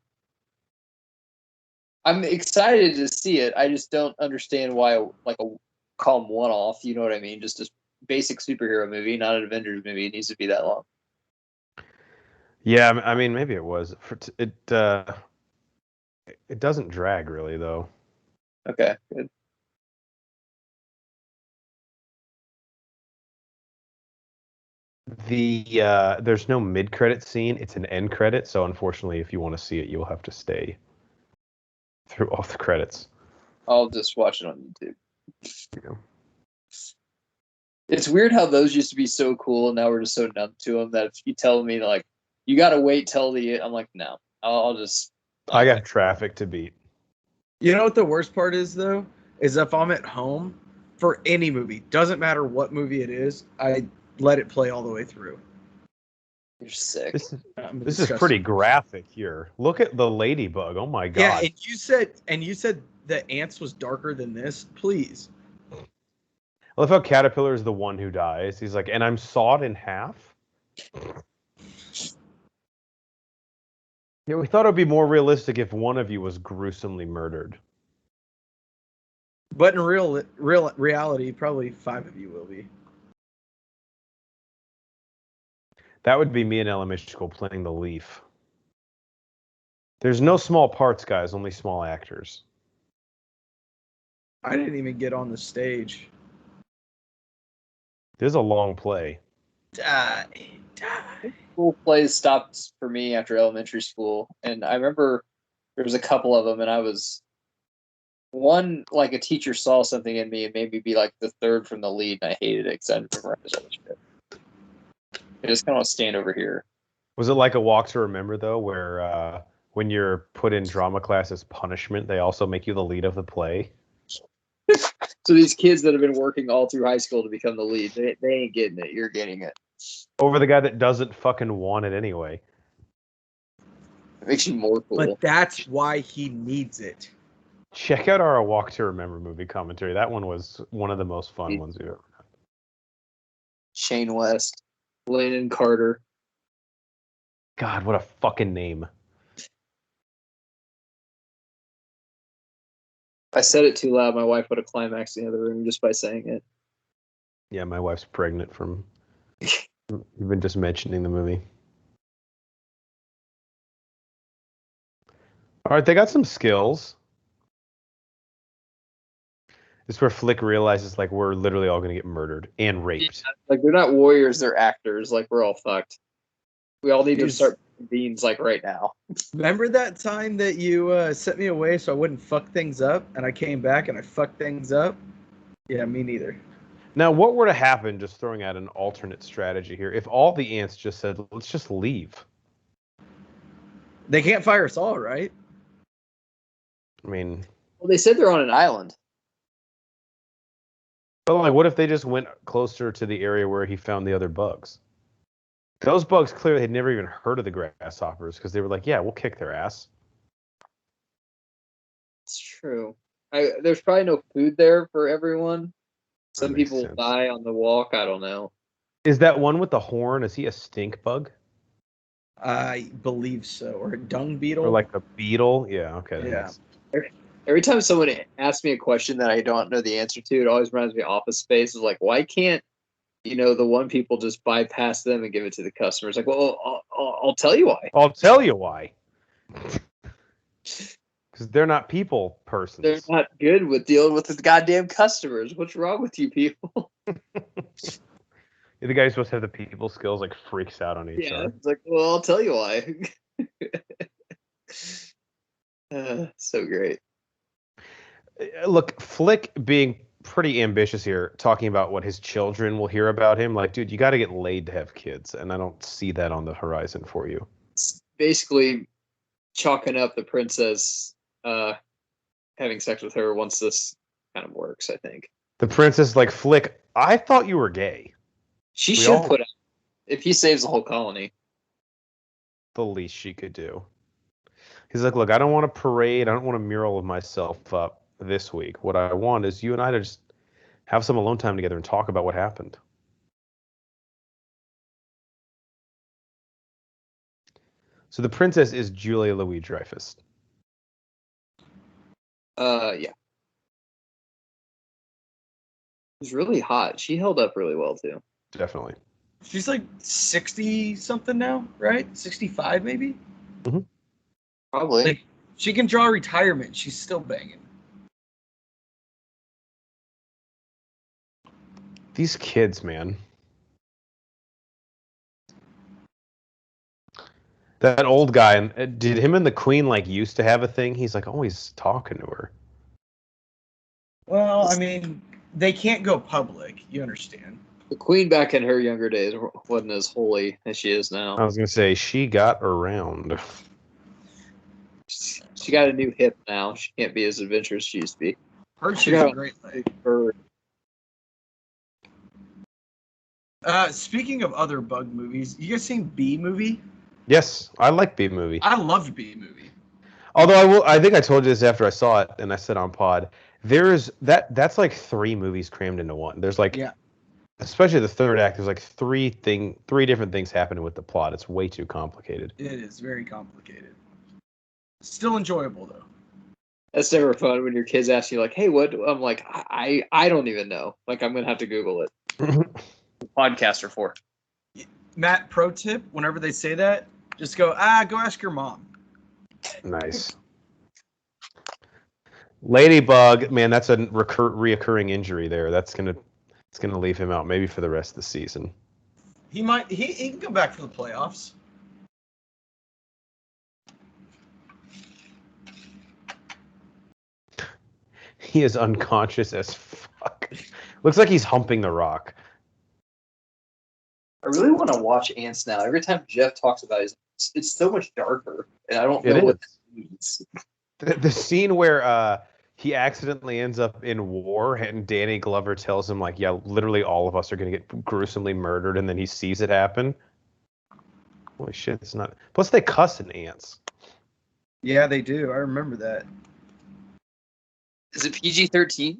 I'm excited to see it. I just don't understand why like a column one-off. You know what I mean? Just a basic superhero movie, not an Avengers movie. It needs to be that long. Yeah, I mean, maybe it was. It doesn't drag really though. Okay, good. There's no mid-credit scene. It's an end credit, so unfortunately, if you want to see it, you'll have to stay through all the credits. I'll just watch it on YouTube. Yeah. It's weird how those used to be so cool, and now we're just so numb to them that if you tell me like you gotta wait till I'm like, no, I'll just. I got traffic to beat. You know what the worst part is though? Is if I'm at home for any movie, doesn't matter what movie it is, I let it play all the way through. You're sick. This is Disgusting. pretty graphic here. Look at the ladybug. Oh my god. Yeah, and you said the ants was darker than this. Please. I love how Caterpillar is the one who dies. He's like, and I'm sawed in half? Yeah, we thought it would be more realistic if one of you was gruesomely murdered. But in real reality, probably 5 of you will be. That would be me in elementary school playing the Leaf. There's no small parts, guys, only small actors. I didn't even get on the stage. There's a long play. Die. School plays stopped for me after elementary school, and I remember there was a couple of them, and I was one, like a teacher saw something in me and made me be like the third from the lead, and I hated it because I didn't memorize all the shit. I just kind of want to stand over here. Was it like a walk to remember, though, where when you're put in drama class as punishment, they also make you the lead of the play? So these kids that have been working all through high school to become the lead, they ain't getting it. You're getting it. Over the guy that doesn't fucking want it anyway. It makes you more cool. But that's why he needs it. Check out our Walk to Remember movie commentary. That one was one of the most fun ones we've ever had. Shane West, Landon Carter. God, what a fucking name. I said it too loud. My wife would have climaxed in the other room just by saying it. Yeah, my wife's pregnant from even just mentioning the movie. All right, they got some skills. This is where Flick realizes, like, we're literally all going to get murdered and raped. Yeah, like, they're not warriors, they're actors. Like, we're all fucked. We all need to start beans, like, right now. Remember that time that you sent me away so I wouldn't fuck things up, and I came back and I fucked things up? Yeah, me neither. Now, what were to happen, just throwing out an alternate strategy here, if all the ants just said, let's just leave? They can't fire us all, right? I mean... Well, they said they're on an island. But, like, what if they just went closer to the area where he found the other bugs? Those bugs clearly had never even heard of the grasshoppers because they were like, yeah, we'll kick their ass. It's true. There's probably no food there for everyone. Some people will die on the walk. I don't know. Is that one with the horn? Is he a stink bug? I believe so. Or a dung beetle? Or like a beetle? Yeah, okay. Yeah. Every time someone asks me a question that I don't know the answer to, it always reminds me of Office Space. It's like, why can't, the one people just bypass them and give it to the customers? Like, well, I'll tell you why. I'll tell you why. Because they're not people persons. They're not good with dealing with the goddamn customers. What's wrong with you people? The guy who's supposed to have the people skills like freaks out on HR. Yeah, it's like, well, I'll tell you why. So great. Look, Flick being pretty ambitious here, talking about what his children will hear about him. Like, dude, you got to get laid to have kids, and I don't see that on the horizon for you. It's basically chalking up the princess having sex with her once this kind of works, I think. The princess, like, Flick, I thought you were gay. She should put out, if he saves the whole colony. The least she could do. He's like, look, I don't want a parade. I don't want a mural of myself up this week. What I want is you and I to just have some alone time together and talk about what happened. So the princess is Julia Louis-Dreyfus. Yeah. She's really hot. She held up really well, too. Definitely. She's like 60-something now, right? 65, maybe? Mm-hmm. Probably. Like, she can draw retirement. She's still banging. These kids, man. That old guy, did him and the queen like used to have a thing? He's like always talking to her. Well, I mean, they can't go public. You understand. The queen back in her younger days wasn't as holy as she is now. I was going to say, she got around. She got a new hip now. She can't be as adventurous as she used to be. Heard she's a great lady. Speaking of other bug movies, you guys seen Bee Movie? Yes, I like Bee Movie. I loved Bee Movie. Although I think I told you this after I saw it, and I said on pod, There's that's like 3 movies crammed into one. There's like, Yeah. especially the third act, there's like 3 different things happening with the plot. It's way too complicated. It is very complicated. Still enjoyable though. That's never fun when your kids ask you like, "Hey, what?" I'm like, I don't even know. Like, I'm gonna have to Google it. Podcasts are for. Matt, pro tip: whenever they say that, just go ask your mom. Nice. Ladybug, man, that's a reoccurring injury there. It's gonna leave him out maybe for the rest of the season. He can come back for the playoffs. He is unconscious as fuck. Looks like he's humping the rock. I really want to watch Ants now. Every time Jeff talks about it, it's so much darker, and I don't know what that means. The scene where he accidentally ends up in war, and Danny Glover tells him, like, yeah, literally all of us are going to get gruesomely murdered, and then he sees it happen. Holy shit, it's not... Plus, they cuss in Ants. Yeah, they do. I remember that. Is it PG-13?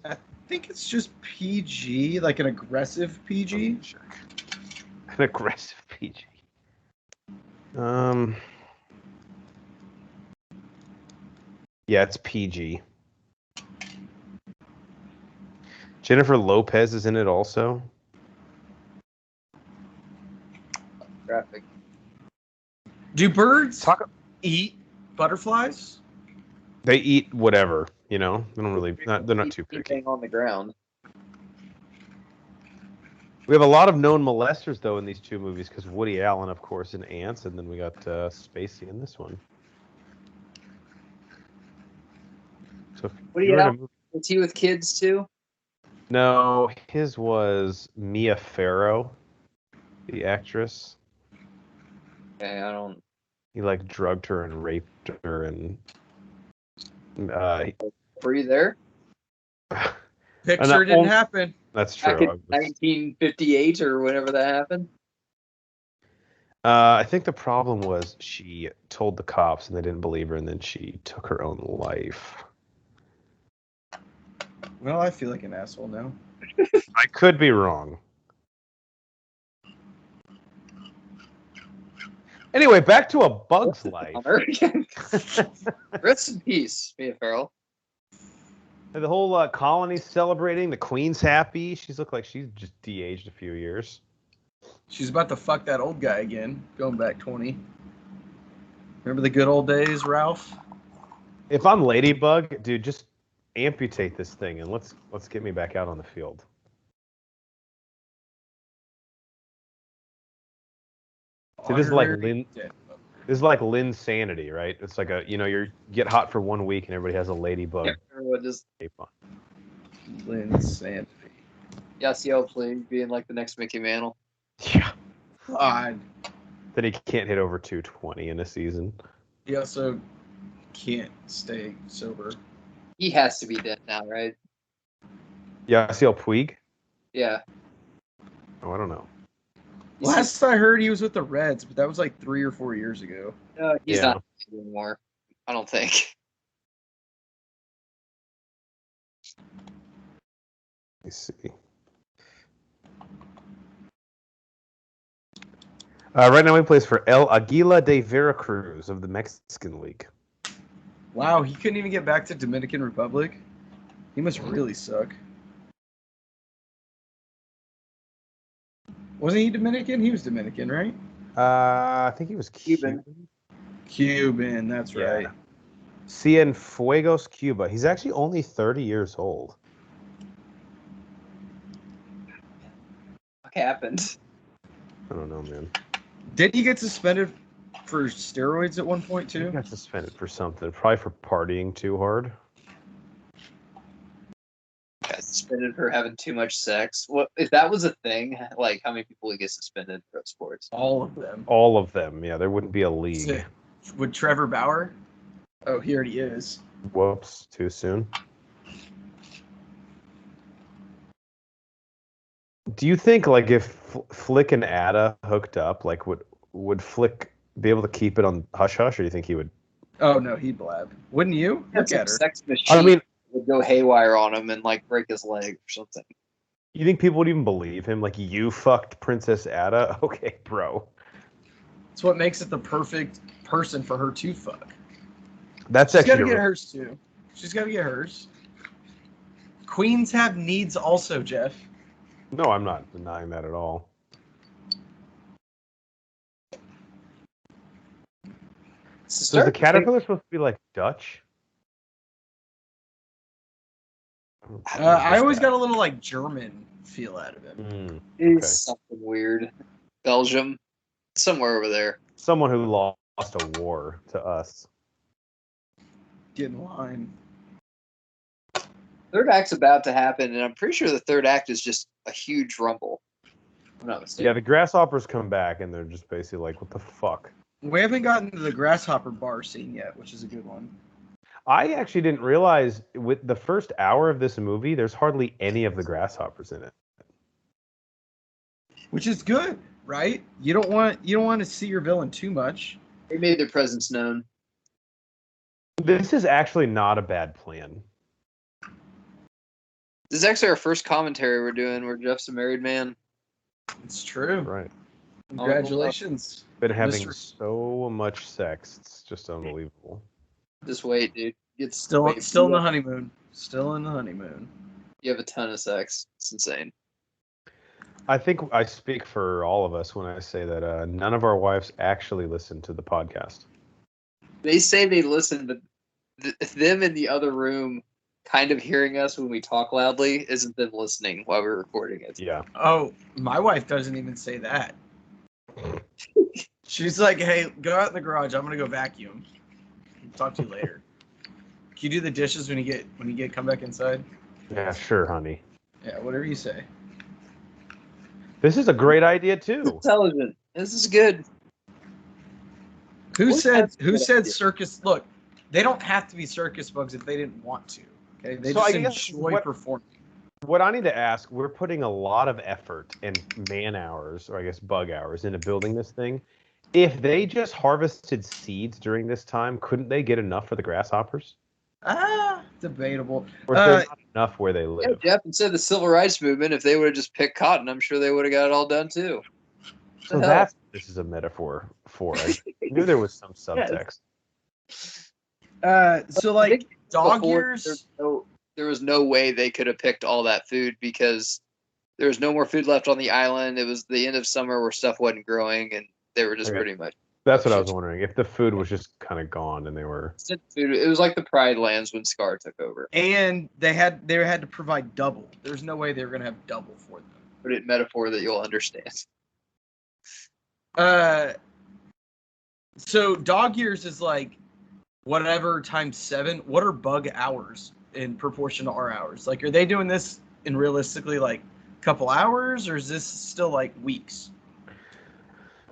I think it's just PG, like an aggressive PG. An aggressive PG. Yeah, it's PG. Jennifer Lopez is in it also. Graphic. Do birds eat butterflies? They eat whatever, you know. They don't really. They're not too picky. On the ground. We have a lot of known molesters though in these 2 movies because Woody Allen, of course, in Ants, and then we got Spacey in this one. So Woody Allen, was he with kids too? No, his was Mia Farrow, the actress. Okay, I don't. He like drugged her and raped her and. Were you there? Picture didn't happen. That's true. Back in 1958 or whenever that happened. I think the problem was she told the cops and they didn't believe her, and then she took her own life. Well, I feel like an asshole now. I could be wrong. Anyway, back to A Bug's Life. Rest in peace, Mia Farrow. The whole colony's celebrating. The queen's happy. She's looked like she's just de-aged a few years. She's about to fuck that old guy again, going back 20. Remember the good old days, Ralph? If I'm Ladybug, dude, just amputate this thing and let's get me back out on the field. See, this is like Lynn Sanity, right? It's like you get hot for 1 week and everybody has a ladybug. Tape on. Lynn Sanity. Yasiel playing being like the next Mickey Mantle. Yeah. God. That he can't hit over 220 in a season. He also can't stay sober. He has to be dead now, right? Yasiel Puig? Yeah. Oh, I don't know. Last I heard, he was with the Reds, but that was like 3 or 4 years ago. He's not anymore. I don't think. Let me see. Right now he plays for El Aguila de Veracruz of the Mexican League. Wow, he couldn't even get back to Dominican Republic? He must really suck. Wasn't he Dominican? He was Dominican, right? I think he was Cuban. Cuban, that's right. Cienfuegos, Cuba. He's actually only 30 years old. What happened? I don't know, man. Did he get suspended for steroids at one point, too? He got suspended for something. Probably for partying too hard. Got suspended for having too much sex. What if that was a thing? Like, how many people would get suspended for sports? All of them. All of them, yeah. There wouldn't be a league. Would Trevor Bauer? Oh, he already is. Whoops, too soon. Do you think, like, if Flick and Ada hooked up, like, would Flick be able to keep it on hush hush, or do you think he would Oh no, he'd blab. Wouldn't you? That's Look a at her. sex machine. I mean, would go haywire on him and like break his leg or something. you think people would even believe him? Like, you fucked Princess Ada? Okay, bro. It's what makes it the perfect person for her to fuck. That's She's got actually to get hers too. She's got to get hers. Queens have needs also, Jeff. No, I'm not denying that at all. So is the caterpillar supposed to be like Dutch? I always got a little like German feel out of him. It's something weird. Belgium, somewhere over there. Someone who lost a war to us. Get in line. Third act's about to happen, and I'm pretty sure the third act is just a huge rumble. I'm not mistaken. Yeah, the grasshoppers come back, and they're just basically like, what the fuck? We haven't gotten to the grasshopper bar scene yet, which is a good one. I actually didn't realize with the first hour of this movie, there's hardly any of the grasshoppers in it. Which is good, right? You don't want to see your villain too much. They made their presence known. This is actually not a bad plan. This is actually our first commentary we're doing where Jeff's a married man. It's true. Right. Congratulations. Been having so much sex. It's just unbelievable. Just wait, dude. It's Still in the honeymoon. Still in the honeymoon. You have a ton of sex. It's insane. I think I speak for all of us when I say that none of our wives actually listen to the podcast. They say they listen, but them in the other room kind of hearing us when we talk loudly isn't them listening while we're recording it. Yeah. Oh, my wife doesn't even say that. She's like, hey, go out in the garage. I'm going to go vacuum. Talk to you later. Can you do the dishes when you come back inside? Yeah, sure, honey. Yeah, whatever you say. This is a great idea too. Intelligent. This is good. Who said circus? Look, they don't have to be circus bugs if they didn't want to. Okay, they So just I guess enjoy performing. What I need to ask, we're putting a lot of effort and man hours, or I guess bug hours, into building this thing. If they just harvested seeds during this time, couldn't they get enough for the grasshoppers? Debatable. Or is there not enough where they live? Yeah, Jeff, instead of the civil rights movement, if they would have just picked cotton, I'm sure they would have got it all done too. So that's what this is a metaphor for. I knew there was some subtext. So like dog ears. There was no way they could have picked all that food because there was no more food left on the island. It was the end of summer where stuff wasn't growing, and they were just pretty much. That's what I was wondering. If the food was just kind of gone and they were. It was like the Pride Lands when Scar took over. And they had to provide double. There's no way they were gonna have double for them. Put it in metaphor that you'll understand. So dog years is like whatever times 7. What are bug hours in proportion to our hours? Like, are they doing this in realistically like a couple hours, or is this still like weeks?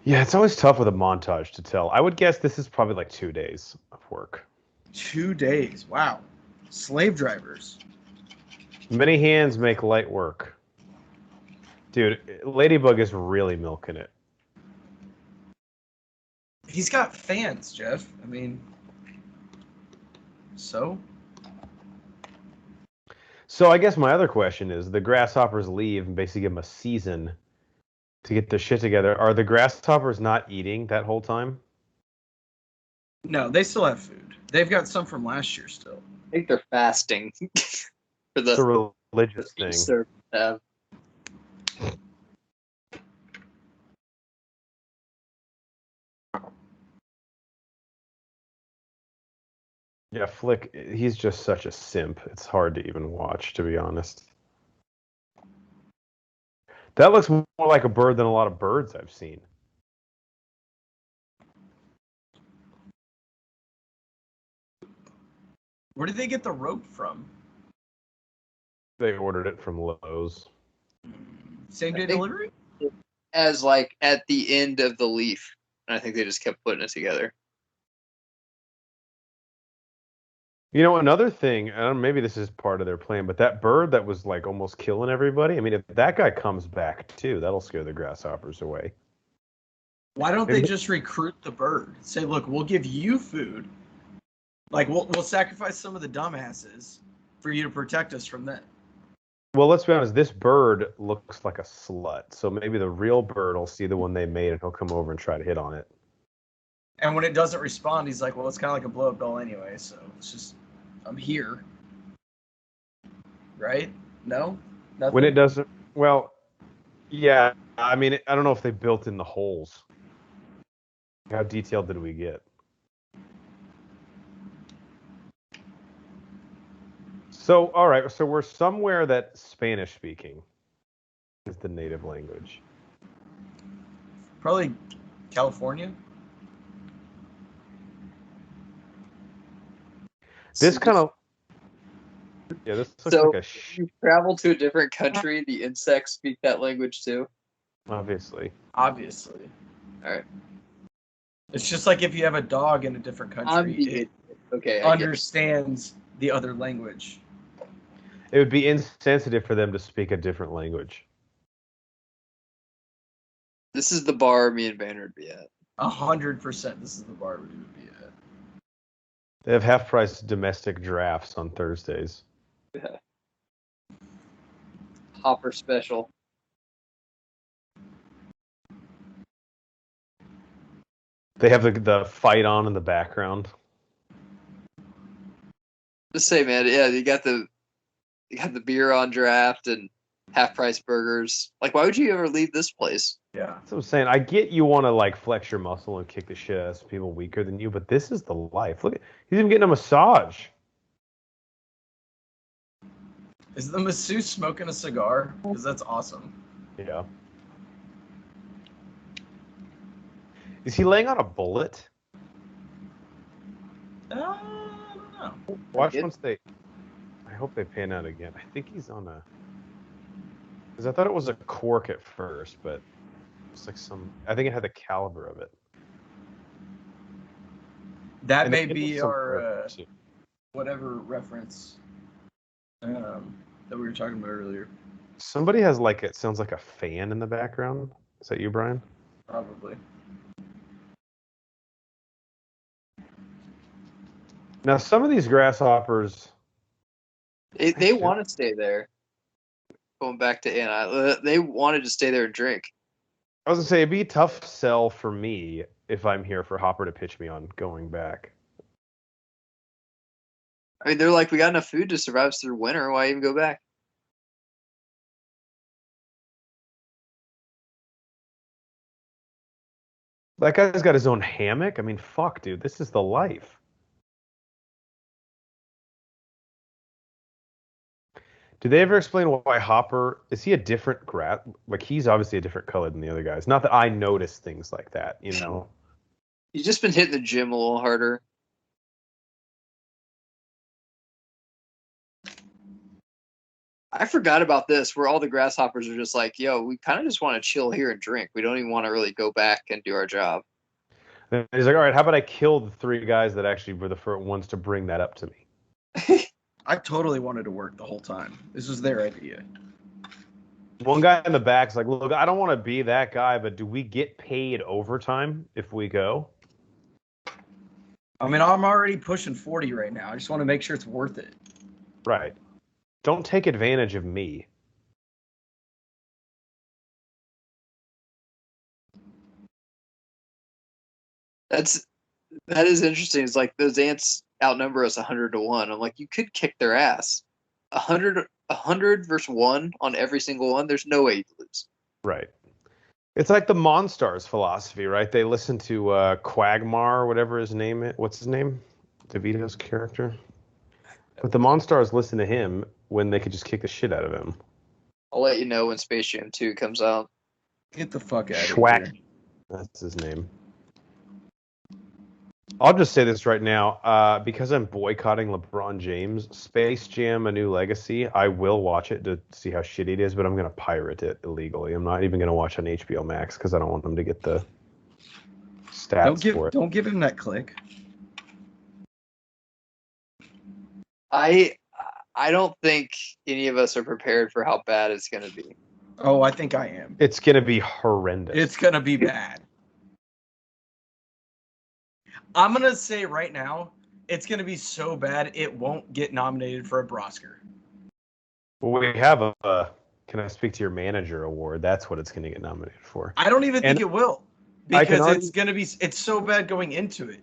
Yeah, it's always tough with a montage to tell. I would guess this is probably like 2 days of work. 2 days. Wow. Slave drivers. Many hands make light work. Dude, Ladybug is really milking it. He's got fans, Jeff. I mean, so I guess my other question is, the grasshoppers leave and basically give them a season to get their shit together. Are the grasshoppers not eating that whole time? No, they still have food. They've got some from last year still. I think they're fasting for the It's a religious thing. Yeah, Flick, he's just such a simp. It's hard to even watch, to be honest. That looks more like a bird than a lot of birds I've seen. Where did they get the rope from? They ordered it from Lowe's. Same day delivery? As like at the end of the leaf. And I think they just kept putting it together. You know, another thing, maybe this is part of their plan, but that bird that was like almost killing everybody, I mean, if that guy comes back too, that'll scare the grasshoppers away. Why don't they just recruit the bird? Say, look, we'll give you food, Like, we'll sacrifice some of the dumbasses for you to protect us from them. Well, let's be honest. This bird looks like a slut, so maybe the real bird will see the one they made and he'll come over and try to hit on it. And when it doesn't respond, he's like, well, it's kind of like a blow-up doll anyway, so it's just, I'm here. Right? No? Nothing? When it doesn't, well, yeah. I mean, I don't know if they built in the holes. How detailed did we get? So, all right. So we're somewhere that Spanish speaking is the native language. Probably California. This kind of, yeah, this looks So, like if you travel to a different country, the insects speak that language too. obviously. Obviously. All right. It's just like if you have a dog in a different country, it Okay. I get it. understands the other language. It would be insensitive for them to speak a different language. This is the bar me and Banner would be at. 100%. This is the bar we would be at. They have half-price domestic drafts on Thursdays. Hopper special. They have the fight on in the background. Just say, man, yeah, you got the beer on draft and half price burgers. Like, why would you ever leave this place? Yeah. That's what I'm saying. I get you want to like flex your muscle and kick the shit out of some people weaker than you, but this is the life. Look, he's even getting a massage. Is the masseuse smoking a cigar? Because that's awesome. Yeah. Is he laying on a bullet? I don't know. Watch once they. I hope they pan out again. I think he's on a. Because I thought it was a cork at first, but it's like some. I think it had the caliber of it. That And may it be was some our cork, too. whatever reference that we were talking about earlier. Somebody has like it sounds like a fan in the background. Is that you, Brian? Probably. Now some of these grasshoppers. They want to stay there. Going back to Anna, they wanted to stay there and drink. I was gonna say it'd be a tough sell for me if I'm here for Hopper to pitch me on going back. I mean, they're like, we got enough food to survive us through winter. Why even go back? That guy's got his own hammock. I mean, fuck, dude, this is the life. Do they ever explain why Hopper is he a different grass? Like he's obviously a different color than the other guys. Not that I notice things like that, you know. He's just been hitting the gym a little harder. I forgot about this, where all the grasshoppers are just like, yo, we kind of just want to chill here and drink. We don't even want to really go back and do our job. And he's like, all right, how about I kill the three guys that actually were the first ones to bring that up to me? I totally wanted to work the whole time. This was their idea. One guy in the back's like, look, I don't want to be that guy, but do we get paid overtime if we go? I mean, I'm already pushing 40 right now. I just want to make sure it's worth it. Right. Don't take advantage of me. That is interesting. It's like those ants outnumber us 100-1. I'm like, you could kick their ass. 100 versus 1 on every single one. There's no way you lose. Right. It's like the Monstars philosophy, right? They listen to Quagmire, whatever his name is. What's his name? DeVito's character. But the Monstars listen to him when they could just kick the shit out of him. I'll let you know when Space Jam 2 comes out. Get the fuck out of Schwack. here. That's his name. I'll just say this right now. Because I'm boycotting LeBron James, Space Jam: A New Legacy, I will watch it to see how shitty it is, but I'm going to pirate it illegally. I'm not even going to watch on HBO Max because I don't want them to get the stats for it. Don't give him that click. I don't think any of us are prepared for how bad it's going to be. Oh, I think I am. It's going to be horrendous. It's going to be bad. I'm going to say right now, it's going to be so bad it won't get nominated for a Brosker. Well, we have a Can I Speak to Your Manager award. That's what it's going to get nominated for. I don't even think it will, because it's going to be. It's so bad going into it.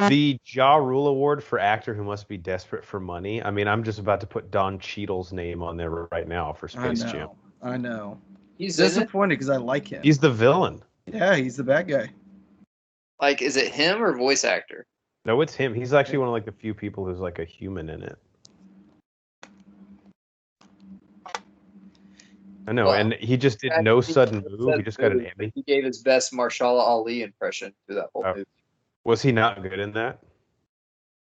The Ja Rule Award for Actor Who Must Be Desperate for Money. I mean, I'm just about to put Don Cheadle's name on there right now for Space Jam. I know. He's disappointed because I like him. He's the villain. Yeah, he's the bad guy. Like, is it him or voice actor? No, it's him. He's actually one of like the few people who's like a human in it. I know, and he just did No Sudden Move. He just got an Emmy. He gave his best Marshala Ali impression through that whole movie. Was he not good in that?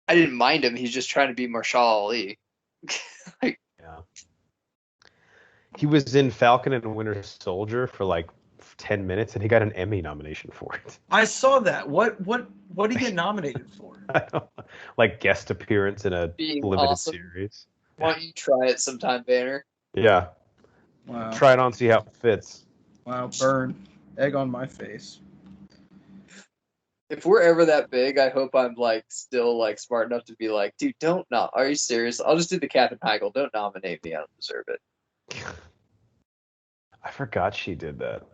I didn't mind him. He's just trying to be Marshala Ali. Yeah. He was in Falcon and Winter Soldier for like 10 minutes, and he got an Emmy nomination for it. I saw that. What did he get nominated for? I don't know. Like guest appearance in a Being limited awesome. series. Why don't you try it sometime, Banner? Yeah. Wow. Try it on, see how it fits. Wow, burn. Egg on my face. If we're ever that big, I hope I'm like still like smart enough to be like, dude, don't are you serious? I'll just do the Captain Heigl. Don't nominate me. I don't deserve it. I forgot she did that.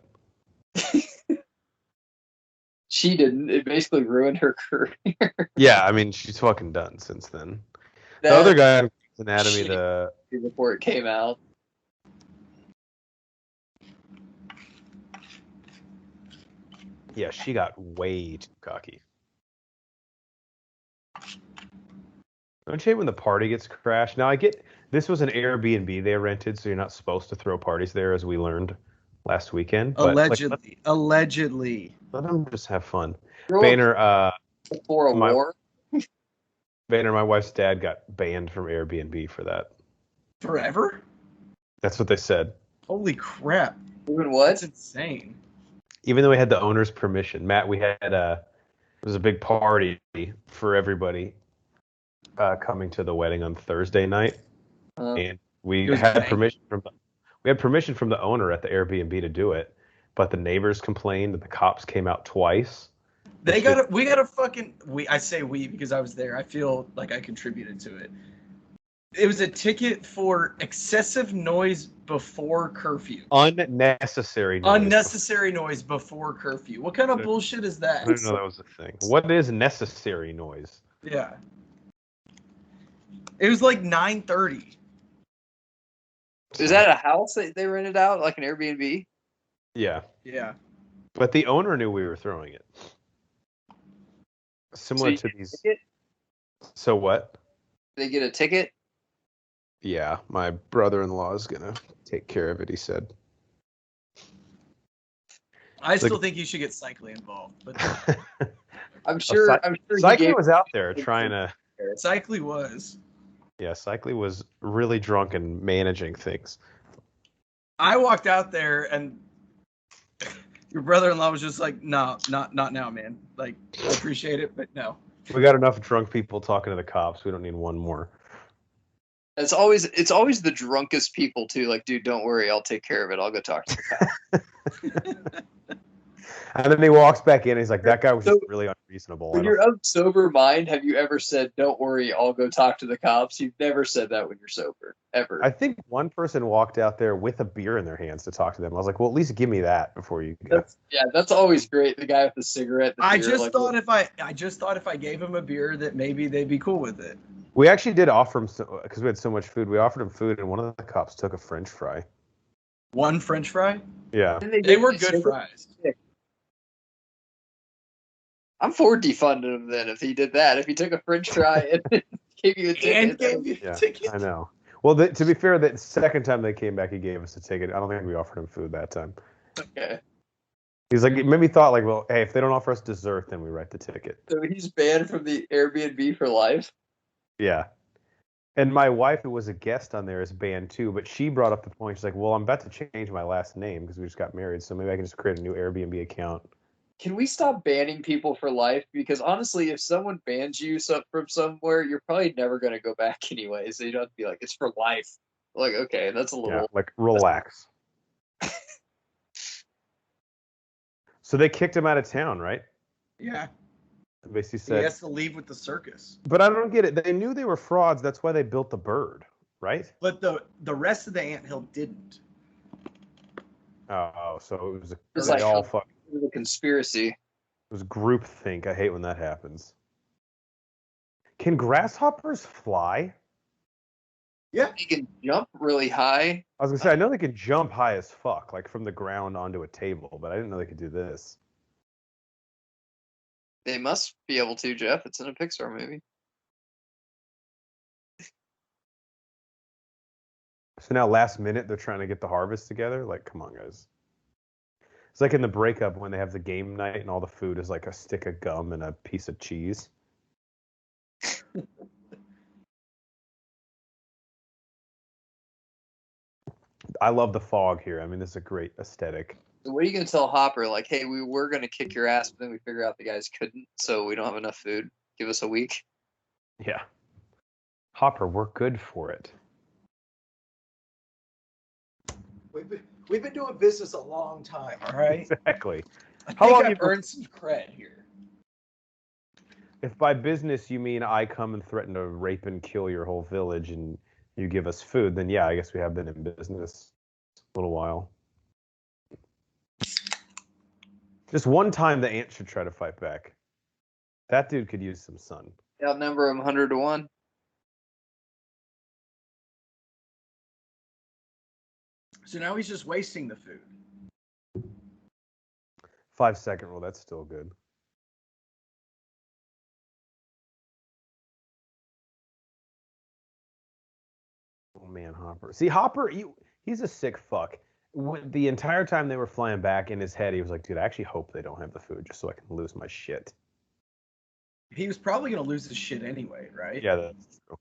She didn't. It basically ruined her career. Yeah, I mean, she's fucking done since then. The other guy on Anatomy, before it came out. Yeah, she got way too cocky. Don't you hate when the party gets crashed? Now, I get this was an Airbnb they rented, so you're not supposed to throw parties there, as we learned last weekend. But, allegedly. Let them just have fun. Girl, Boehner, for a war? Boehner, my wife's dad got banned from Airbnb for that. Forever? That's what they said. Holy crap. Doing what? That's insane. Even though we had the owner's permission. Matt, we had it was a big party for everybody coming to the wedding on Thursday night. And we had permission from the owner at the Airbnb to do it, but the neighbors complained that the cops came out twice. I say we because I was there. I feel like I contributed to it. It was a ticket for excessive noise before curfew. Unnecessary noise before curfew. What kind of bullshit is that? I didn't know that was a thing. What is necessary noise? Yeah. It was like 9:30. Is that a house that they rented out, like an Airbnb? Yeah. Yeah. But the owner knew we were throwing it. Similar to these. So what? Did they get a ticket? Yeah, my brother-in-law is gonna take care of it. He said. I still think you should get Cycly involved, but I'm sure. Cycly was out there trying to. Cycly was. Yeah, Cycly was really drunk and managing things. I walked out there and your brother-in-law was just like, "No, not now, man. Like, I appreciate it, but no." We got enough drunk people talking to the cops. We don't need one more. It's always the drunkest people too. Like, dude, don't worry, I'll take care of it. I'll go talk to the cops. And then he walks back in and he's like, that guy was just really unreasonable. When you're of sober mind, have you ever said, don't worry, I'll go talk to the cops? You've never said that when you're sober, ever. I think one person walked out there with a beer in their hands to talk to them. I was like, well, at least give me that before you go. That's always great. The guy with the cigarette. I just thought if I gave him a beer that maybe they'd be cool with it. We actually did offer him, because we had so much food, we offered him food, and one of the cops took a French fry. One French fry? Yeah. They were good fries. I'm for defunding him then if he did that. If he took a French fry and gave you a ticket. I know. Well, to be fair, the second time they came back, he gave us a ticket. I don't think we offered him food that time. Okay. He's like, it made me thought, like, well, hey, if they don't offer us dessert, then we write the ticket. So he's banned from the Airbnb for life? Yeah. And my wife, who was a guest on there, is banned too, but she brought up the point. She's like, well, I'm about to change my last name because we just got married, so maybe I can just create a new Airbnb account. Can we stop banning people for life? Because honestly, if someone bans you from somewhere, you're probably never going to go back anyway. So you don't have to be like, it's for life. Like, okay, that's a little... Yeah, like, relax. So they kicked him out of town, right? Yeah. Basically He said, has to leave with the circus. but I don't get it. They knew they were frauds. That's why they built the bird, right? But the rest of the anthill didn't. Oh, so it was It's they like all fuck. a conspiracy. It was groupthink. I hate when that happens. Can grasshoppers fly? Yeah. They can jump really high. I was gonna say I know they can jump high as fuck, like from the ground onto a table, but I didn't know they could do this. They must be able to, Jeff. It's in a Pixar movie. So now, last minute, they're trying to get the harvest together. Like, come on, guys. It's like in the breakup when they have the game night and all the food is like a stick of gum and a piece of cheese. I love the fog here. I mean, this is a great aesthetic. So what are you going to tell Hopper? Like, hey, we were going to kick your ass, but then we figure out the guys couldn't, so we don't have enough food. Give us a week. Yeah. Hopper, we're good for it. We've been doing business a long time, all right? Exactly. I How think long I've you- earned some cred here. If by business you mean I come and threaten to rape and kill your whole village and you give us food, then yeah, I guess we have been in business a little while. Just one time the ant should try to fight back. That dude could use some sun. Outnumber them 100 to 1. So now he's just wasting the food. 5-second rule, that's still good. Oh man, Hopper. See, Hopper, he's a sick fuck. The entire time they were flying back in his head, he was like, dude, I actually hope they don't have the food just so I can lose my shit. He was probably going to lose his shit anyway, right? Yeah, that's true.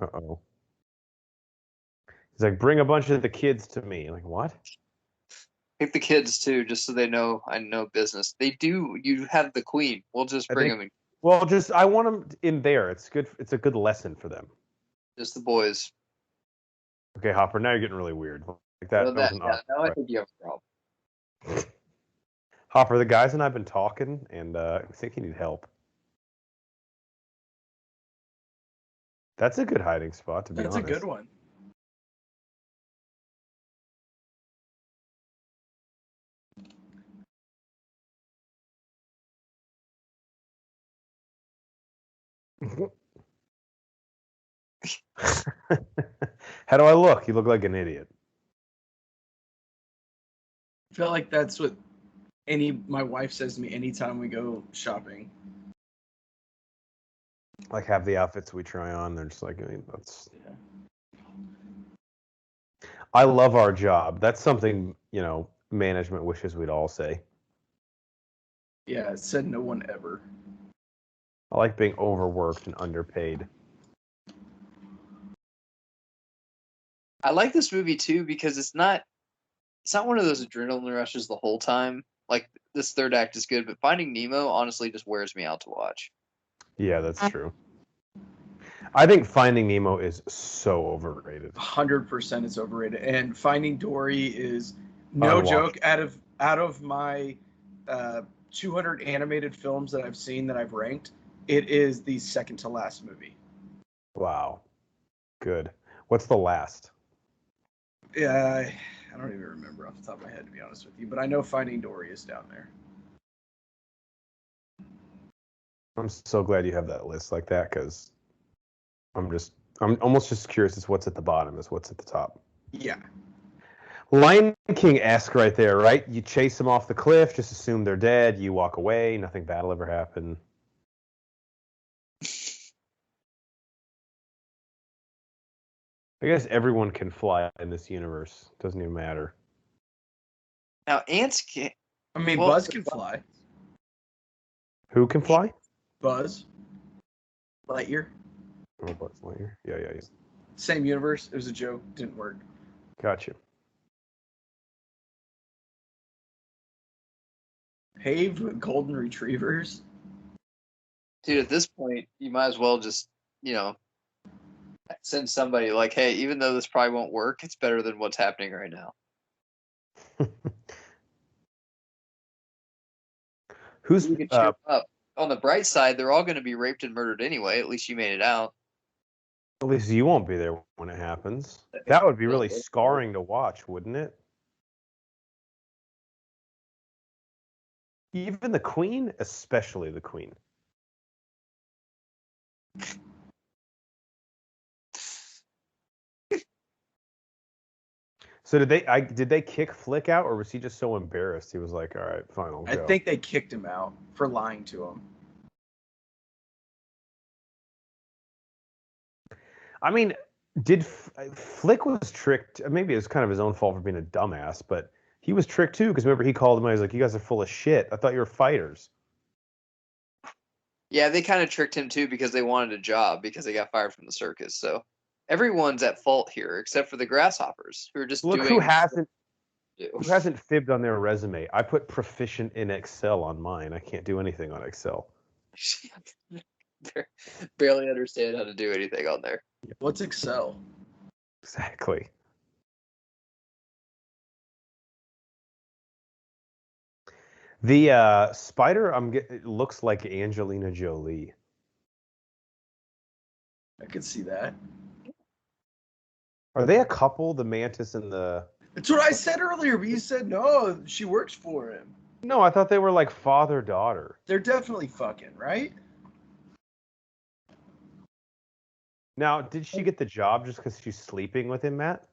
Uh-oh. He's like, bring a bunch of the kids to me. Like, what? Pick the kids, too, just so they know I know business. They do. You have the queen. We'll just bring them in. Well, I want them in there. It's good. It's a good lesson for them. Just the boys. Okay, Hopper, now you're getting really weird. Like that. Now I think you have a problem. Hopper, the guys and I've been talking, and I think you need help. That's a good hiding spot, to be honest. That's a good one. How do I look? You look like an idiot. I feel like that's what my wife says to me anytime we go shopping. Like, have the outfits we try on. They're just like, I mean, that's. Yeah. I love our job. That's something, management wishes we'd all say. Yeah, it said no one ever. I like being overworked and underpaid. I like this movie too because it's not one of those adrenaline rushes the whole time. Like this third act is good, but Finding Nemo honestly just wears me out to watch. Yeah, that's true. I think Finding Nemo is so overrated. 100% it's overrated. And Finding Dory is no joke. Out of my 200 animated films that I've seen that I've ranked, it is the second to last movie. Wow. Good. What's the last? Yeah, I don't even remember off the top of my head, to be honest with you. But I know Finding Dory is down there. I'm so glad you have that list like that, because I'm almost just curious as what's at the bottom as what's at the top. Yeah. Lion King-esque right there, right? You chase them off the cliff, just assume they're dead, you walk away, nothing bad will ever happen. I guess everyone can fly in this universe. Doesn't even matter. Now ants can't. I mean, Buzz can fly. Who can fly? Buzz. Lightyear. Oh, Buzz Lightyear. Yeah. Same universe. It was a joke. Didn't work. Gotcha. Paved with golden retrievers. Dude, at this point, you might as well just, send somebody like, hey, even though this probably won't work, it's better than what's happening right now. Who's You can cheer 'em up. On the bright side, they're all going to be raped and murdered anyway. At least you made it out. at least you won't be there when it happens. That would be really scarring to watch, wouldn't it? Even the Queen, especially the Queen. So did they kick Flick out, or was he just so embarrassed he was like, all right, fine, I'll go? I think they kicked him out for lying to him. I mean, Flick was tricked? Maybe it was kind of his own fault for being a dumbass, but he was tricked too, because remember he called him and he was like, you guys are full of shit. I thought you were fighters. Yeah, they kind of tricked him too because they wanted a job because they got fired from the circus. So everyone's at fault here except for the Grasshoppers, who are just Look doing. who hasn't fibbed on their resume. I put proficient in Excel on mine. I can't do anything on Excel. Barely understand how to do anything on there. What's Excel? Exactly. The spider it looks like Angelina Jolie. I could see that. Are they a couple, the mantis and the... That's what I said earlier, but you said no, she works for him. No, I thought they were like father-daughter. They're definitely fucking, right? Now, did she get the job just because she's sleeping with him, Matt?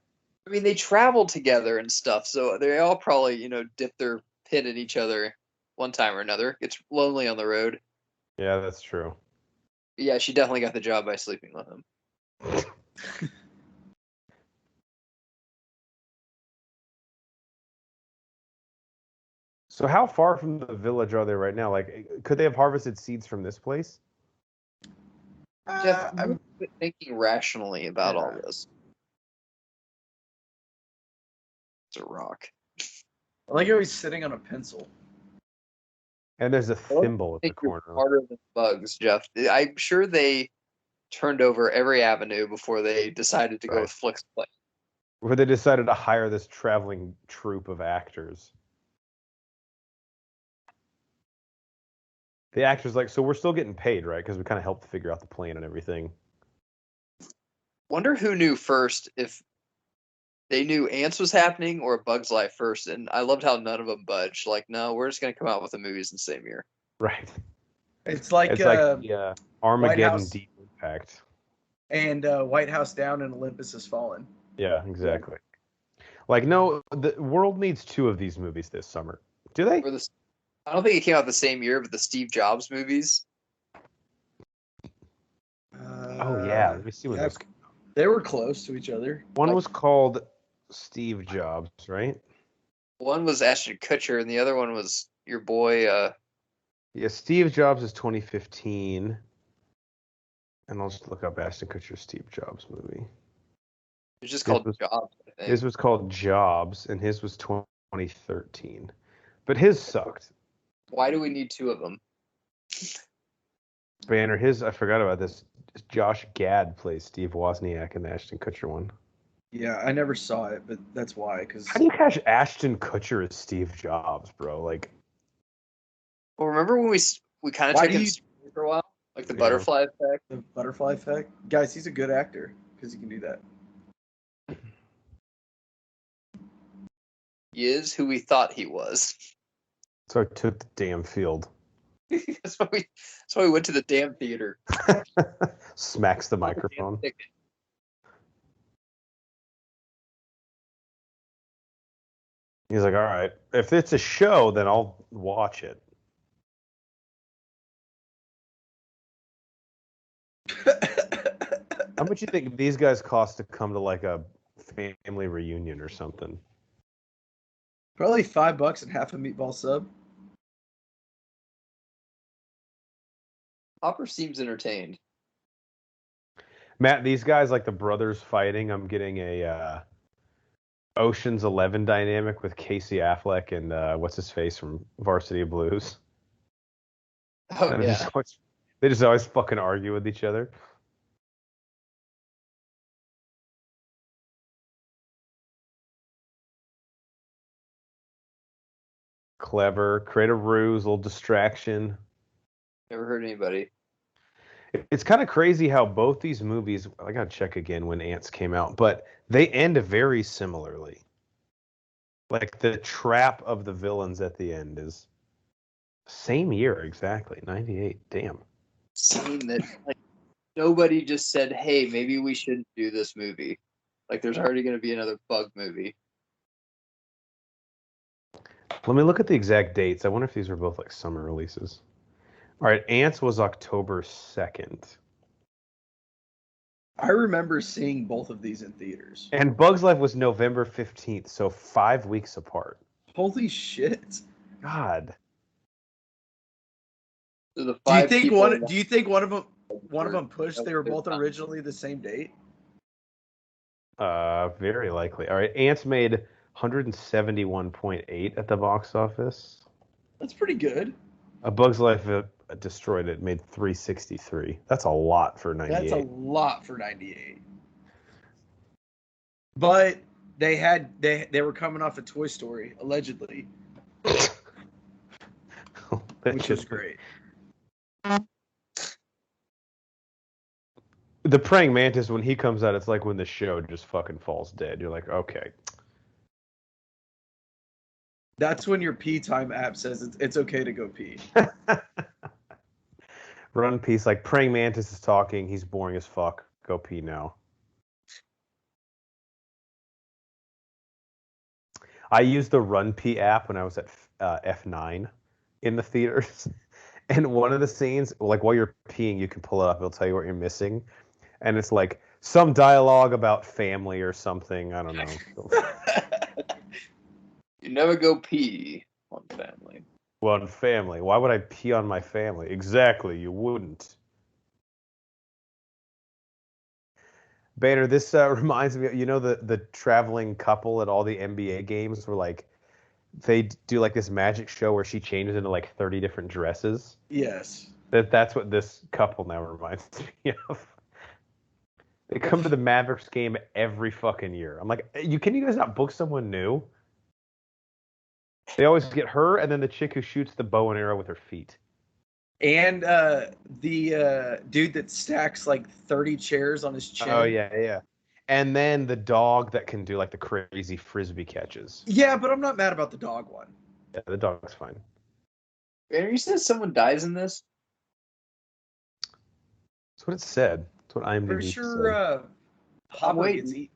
I mean, they travel together and stuff, so they all probably, dip their pin in each other one time or another. It's lonely on the road. Yeah, that's true. Yeah, she definitely got the job by sleeping with him. So how far from the village are they right now? Like, could they have harvested seeds from this place? Jeff, I'm thinking rationally about all this. It's a rock. I like how he's sitting on a pencil. And there's a thimble at the corner. Harder than bugs, Jeff. I'm sure they turned over every avenue before they decided to go with Flick's plan. Where they decided to hire this traveling troupe of actors. The actor's like, so we're still getting paid, right? Because we kind of helped figure out the plan and everything. Wonder who knew first, if they knew Ants was happening or A Bug's Life first. And I loved how none of them budged. Like, no, we're just going to come out with the movies in the same year. Right. It's like Armageddon Deep Impact. And White House Down and Olympus Has Fallen. Yeah, exactly. Like, no, the world needs 2 of these movies this summer. Do they? I don't think it came out the same year, but the Steve Jobs movies. Oh, yeah. Let me see what those... They were close to each other. One was called Steve Jobs, right? One was Ashton Kutcher, and the other one was your boy... Yeah, Steve Jobs is 2015. And I'll just look up Ashton Kutcher's Steve Jobs movie. It's just called Jobs, I think. His was called Jobs, and his was 2013. But his sucked. Why do we need 2 of them? Banner, I forgot about this. Josh Gad plays Steve Wozniak in the Ashton Kutcher one. Yeah, I never saw it, but that's why. How do you catch Ashton Kutcher as Steve Jobs, bro? Like, well, remember when we kind of took him for a while? Like the butterfly effect? The butterfly effect? Guys, he's a good actor because he can do that. He is who we thought he was. So I took the damn field. That's why we went to the damn theater. Smacks the microphone. He's like, all right, if it's a show, then I'll watch it. How much do you think these guys cost to come to like a family reunion or something? Probably $5 and half a meatball sub. Hopper seems entertained. Matt, these guys like the brothers fighting. I'm getting a Ocean's 11 dynamic with Casey Affleck and what's his face from Varsity Blues. Oh, and yeah. They just always fucking argue with each other. Clever. Create a ruse, a little distraction. Never hurt anybody. It's kind of crazy how both these movies, I gotta check again when Ants came out, but they end very similarly. Like the trap of the villains at the end is same year exactly, 98. Damn. Seeing that, like, nobody just said, hey, maybe we shouldn't do this movie. Like, there's already going to be another Bug movie. Let me look at the exact dates. I wonder if these were both like summer releases. All right, Ants was October 2nd. I remember seeing both of these in theaters. And Bug's Life was November 15th, so 5 weeks apart. Holy shit. God. So the Do you five think people one in do you think one of them pushed they were both originally the same date? Very likely. All right, Ants made 171.8 at the box office. That's pretty good. A Bug's Life destroyed it, made 363. That's a lot for 98. That's a lot for 98. But they were coming off of Toy Story, allegedly. Which is great. The Praying Mantis, when he comes out, it's like when the show just fucking falls dead. You're like, okay. That's when your pee time app says it's okay to go pee. Run Peace, like Praying Mantis is talking. He's boring as fuck. Go pee now. I used the Run Pee app when I was at F9 in the theaters. And one of the scenes, like while you're peeing, you can pull it up. It'll tell you what you're missing. And it's like some dialogue about family or something. I don't know. You never go pee on family. One family. Why would I pee on my family? Exactly, you wouldn't. Banner, this reminds me, you know, the traveling couple at all the NBA games where like they do like this magic show where she changes into like 30 different dresses. Yes. That's what this couple now reminds me of. They come to the Mavericks game every fucking year. I'm like, can you guys not book someone new? They always get her and then the chick who shoots the bow and arrow with her feet. And the dude that stacks like 30 chairs on his chin. Oh, yeah. And then the dog that can do like the crazy frisbee catches. Yeah, but I'm not mad about the dog one. Yeah, the dog's fine. Banner, you said someone dies in this? That's what it said. That's what I'm For sure, Hopper wait. gets eaten.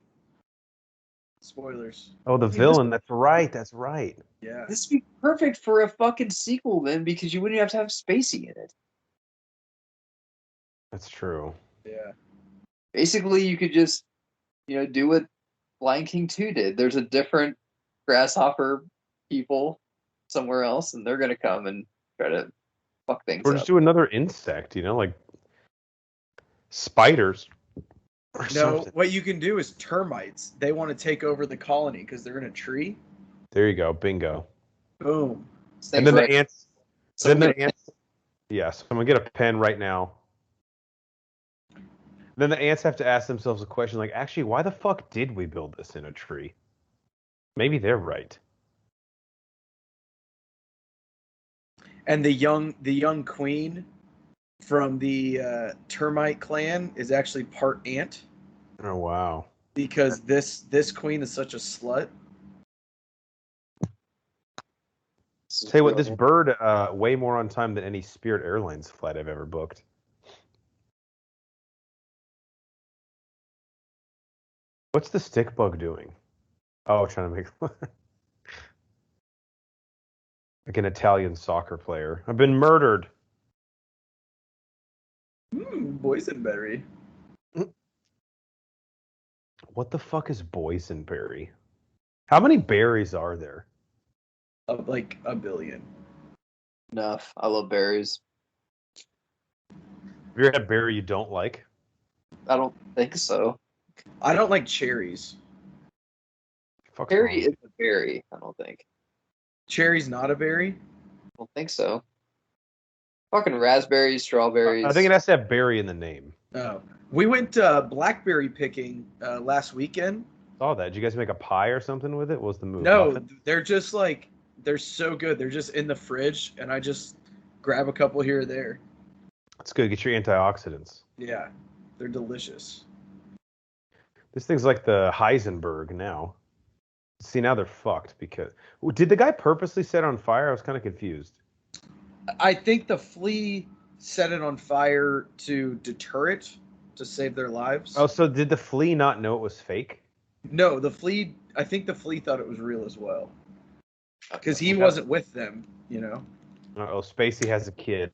Spoilers. Oh, the villain. That's right. Yeah. This would be perfect for a fucking sequel then, because you wouldn't have to have Spacey in it. That's true. Yeah. Basically, you could just, do what Lion King 2 did. There's a different grasshopper people somewhere else, and they're going to come and try to fuck things Or up. just do another insect, like spiders. Or No, something. what you can do is termites. They want to take over the colony because they're in a tree. There you go. Bingo. Boom. And then the ants. Someone Yes, I'm gonna get a pen right now. Then the ants have to ask themselves a question like, actually, why the fuck did we build this in a tree? Maybe they're right. And the young queen from the termite clan is actually part ant Oh wow. because this queen is such a slut. Tell you what, this bird way more on time than any Spirit Airlines flight I've ever booked. What's the stick bug doing? Oh, trying to make like an Italian soccer player. I've been murdered. Boysenberry. What the fuck is boysenberry? How many berries are there? Of like a billion. Enough. I love berries. Have you ever had a berry you don't like? I don't think so. I don't like cherries. Fuck's Berry wrong? is a berry, I don't think. Cherry's not a berry? I don't think so. Fucking raspberries, strawberries. I think it has to have berry in the name. Oh. We went blackberry picking last weekend. Saw that. Did you guys make a pie or something with it? What was the move? No, Muffin? they're just like they're so good. They're just in the fridge, and I just grab a couple here or there. That's good. Get your antioxidants. Yeah, they're delicious. This thing's like the Heisenberg now. See, now they're fucked because... Did the guy purposely set it on fire? I was kind of confused. I think the flea set it on fire to deter it, to save their lives. Oh, so did the flea not know it was fake? No, the flea. I think the flea thought it was real as well, because he wasn't with them. You know. Uh-oh, Spacey has a kid.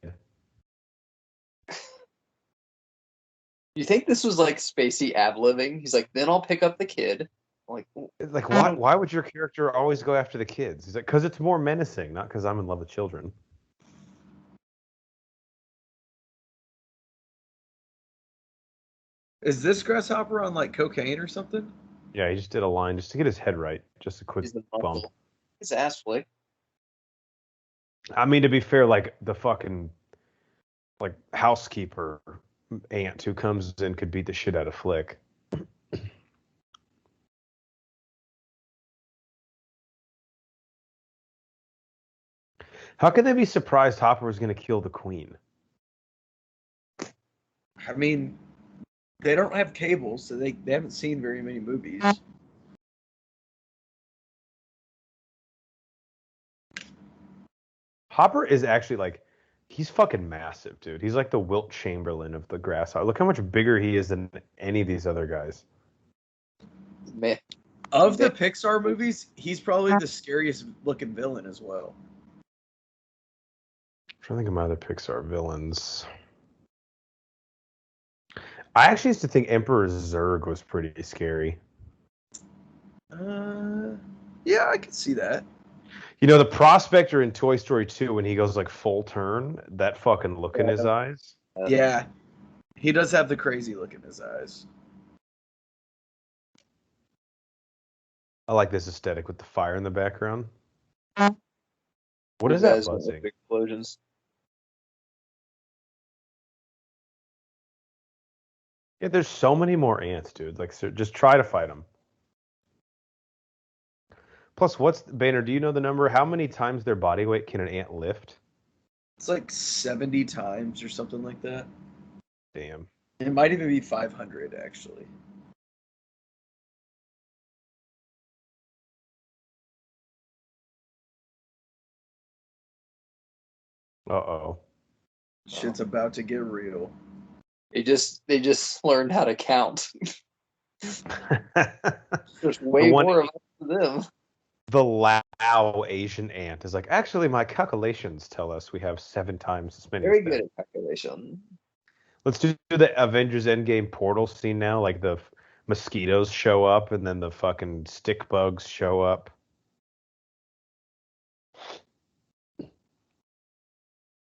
You think this was like Spacey ad-libbing? He's like, then I'll pick up the kid. I'm like, Why would your character always go after the kids? He's like, because it's more menacing, not because I'm in love with children. Is this grasshopper on like cocaine or something? Yeah, he just did a line just to get his head right. Just a quick bump. His ass flick. I mean, to be fair, like the fucking like housekeeper aunt who comes in could beat the shit out of Flick. How could they be surprised Hopper was going to kill the queen? I mean, they don't have cable, so they haven't seen very many movies. Hopper is actually like, he's fucking massive, dude. He's like the Wilt Chamberlain of the Grasshopper. Look how much bigger he is than any of these other guys. Man. Of the Pixar movies, he's probably the scariest looking villain as well. I'm trying to think of my other Pixar villains. I actually used to think Emperor Zurg was pretty scary. Yeah, I could see that. You know, the prospector in Toy Story 2, when he goes like full turn, that fucking look in his eyes. Yeah, he does have the crazy look in his eyes. I like this aesthetic with the fire in the background. What is that buzzing? Explosions. Yeah, there's so many more ants, dude. Like, so just try to fight them. Plus, Banner, do you know the number? How many times their body weight can an ant lift? It's like 70 times or something like that. Damn. It might even be 500, actually. Uh-oh. Shit's about to get real. They just learned how to count. There's way more of us than them. The Lao Asian ant is like, actually, my calculations tell us we have 7 times as many. Very good at calculation. Let's do the Avengers Endgame portal scene now. Like the mosquitoes show up and then the fucking stick bugs show up.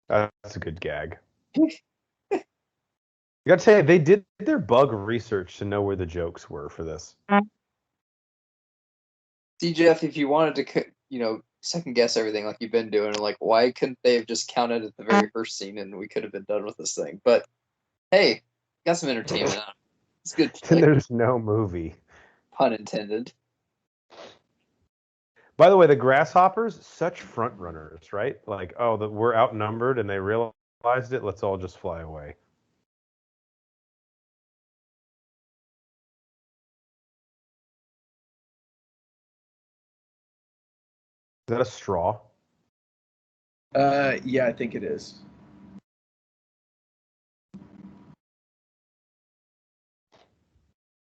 That's a good gag. You gotta say, they did their bug research to know where the jokes were for this. See, Jeff, if you wanted to, second guess everything like you've been doing, like, why couldn't they have just counted at the very first scene and we could have been done with this thing? But hey, got some entertainment on it. It's good. There's no movie. Pun intended. By the way, the Grasshoppers, such front runners, right? Like, we're outnumbered and they realized it. Let's all just fly away. Is that a straw? Yeah, I think it is.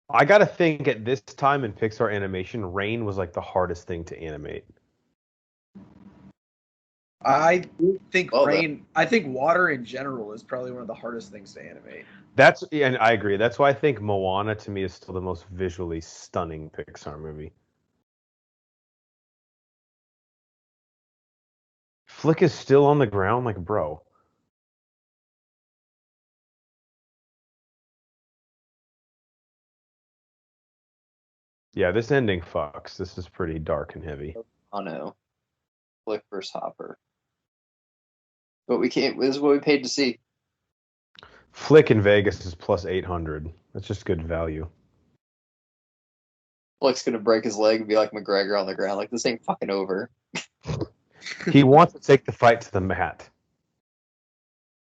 I gotta think at this time in Pixar animation, rain was like the hardest thing to animate. I think I think water in general is probably one of the hardest things to animate. And I agree. That's why I think Moana to me is still the most visually stunning Pixar movie. Flick is still on the ground, like, bro. Yeah, this ending fucks. This is pretty dark and heavy. Oh no. Flick versus Hopper. But we can't. This is what we paid to see. Flick in Vegas is plus 800. That's just good value. Flick's gonna break his leg and be like McGregor on the ground. Like, this ain't fucking over. He wants to take the fight to the mat.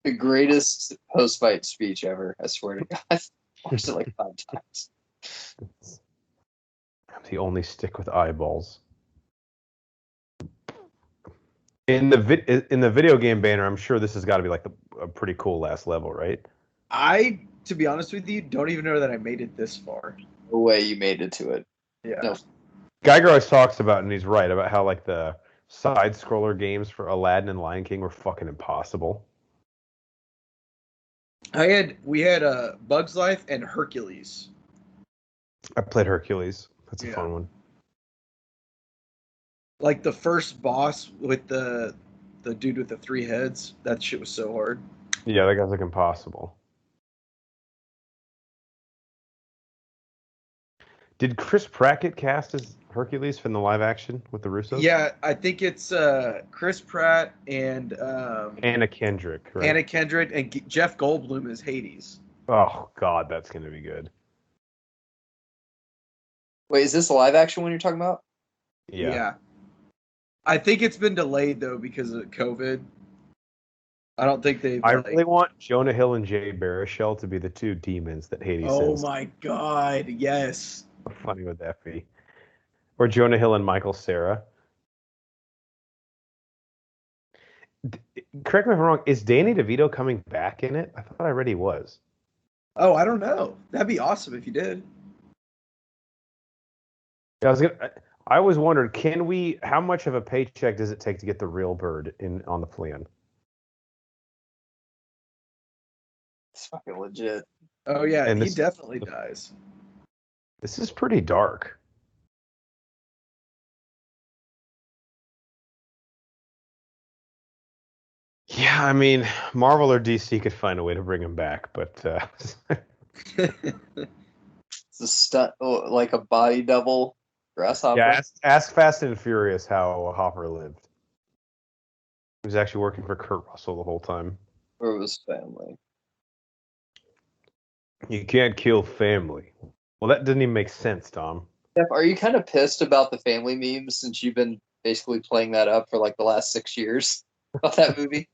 The greatest post-fight speech ever. I swear to God. I've watched it like 5 times. I'm the only stick with eyeballs. In the video game banner, I'm sure this has got to be like a pretty cool last level, right? To be honest with you, don't even know that I made it this far. No way you made it to it. Yeah. No. Geiger always talks about, and he's right, about how like the side-scroller games for Aladdin and Lion King were fucking impossible. We had Bug's Life and Hercules. I played Hercules. That's a fun one. Like the first boss with the dude with the 3 heads, that shit was so hard. Yeah, that guy's like impossible. Did Chris Pratt get cast as Hercules from the live action with the Russos? Yeah, I think it's Chris Pratt and Anna Kendrick, right? Anna Kendrick and Jeff Goldblum as Hades. Oh God, that's gonna be good. Wait, is this a live action one you're talking about? Yeah. I think it's been delayed though because of COVID. I don't think they've. I really want Jonah Hill and Jay Baruchel to be the 2 demons that Hades sends. Oh my God! Yes. How funny would that be? Or Jonah Hill and Michael Cera. Correct me if I'm wrong. Is Danny DeVito coming back in it? I thought I read he was. Oh, I don't know. That'd be awesome if you did. I always wondered, how much of a paycheck does it take to get the real bird on the plan? It's fucking legit. Oh yeah, and he definitely dies. This is pretty dark. Yeah, I mean, Marvel or DC could find a way to bring him back, but it's a stunt, like a body double grasshopper. Yeah, ask Fast and Furious how Hopper lived. He was actually working for Kurt Russell the whole time. Or it was family. You can't kill family. Well, that didn't even make sense, Tom. Jeff, are you kind of pissed about the family memes since you've been basically playing that up for like the last 6 years about that movie?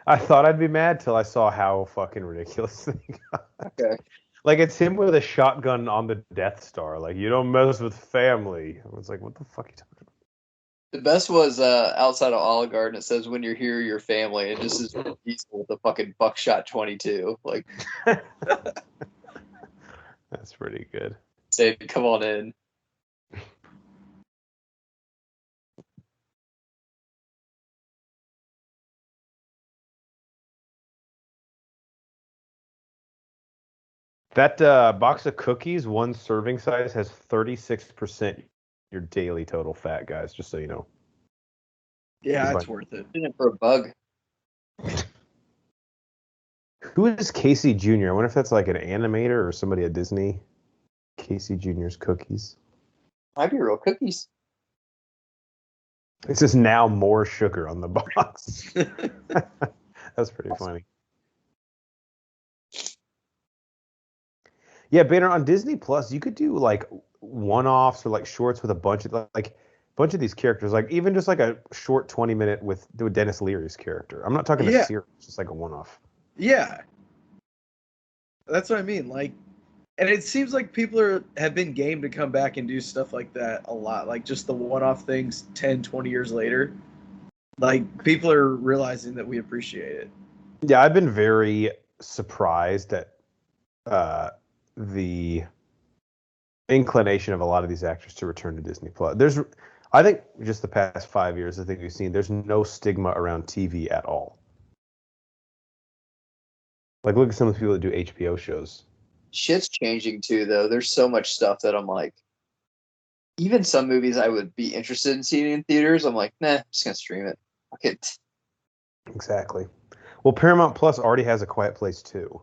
I thought I'd be mad till I saw how fucking ridiculous they got. Okay. Like, it's him with a shotgun on the Death Star. Like, you don't mess with family. I was like, what the fuck are you talking about? The best was outside of Olive Garden. It says, "When you're here, your family." And just is peaceful with the fucking buckshot 22. Like, that's pretty good. Say, come on in. That box of cookies, one serving size, has 36% your daily total fat, guys, just so you know. Yeah, it's worth it. In it for a bug. Who is Casey Jr.? I wonder if that's like an animator or somebody at Disney. Casey Jr.'s cookies. Might be real cookies. It says now more sugar on the box. That's pretty funny. Yeah, Banner, on Disney Plus, you could do like one-offs or like shorts with a bunch of these characters, like even just like a short 20-minute with Dennis Leary's character. I'm not talking a series, just like a one-off. Yeah, that's what I mean. Like, and it seems like people have been game to come back and do stuff like that a lot. Like just the one-off things 10, 20 years later. Like people are realizing that we appreciate it. Yeah, I've been very surprised at the inclination of a lot of these actors to return to Disney Plus. I think just the past 5 years, I think we've seen there's no stigma around TV at all. Like, look at some of the people that do HBO shows. Shit's changing too, though. There's so much stuff that I'm like, even some movies I would be interested in seeing in theaters, I'm like, nah, I'm just gonna stream it. Fuck it. Exactly. Well, Paramount Plus already has A Quiet Place 2.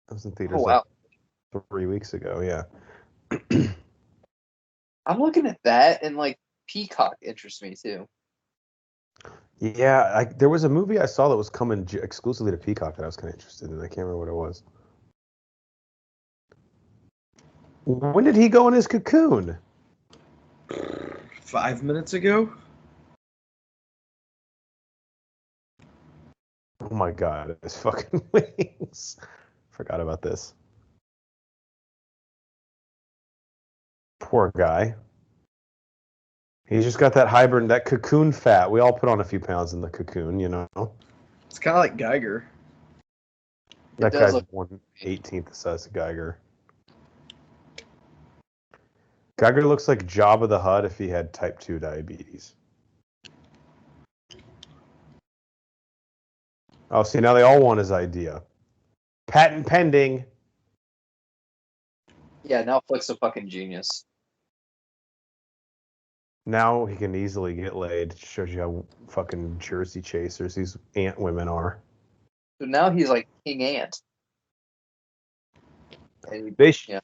That was in theaters like 3 weeks ago, yeah. I'm looking at that, and like Peacock interests me too. Yeah, there was a movie I saw that was coming exclusively to Peacock that I was kind of interested in. I can't remember what it was. When did he go in his cocoon? 5 minutes ago. Oh my god, it's fucking wings. Forgot about this. Poor guy. He's just got that hybrid, that cocoon fat. We all put on a few pounds in the cocoon, you know. It's kind of like Geiger. That guy's 1/18th the size of Geiger. Geiger looks like Jabba the Hutt if he had type 2 diabetes. Oh, see, now they all want his idea. Patent pending. Yeah, now Flick's a fucking genius. Now he can easily get laid. Shows you how fucking Jersey chasers these ant women are. So now he's like King Ant. And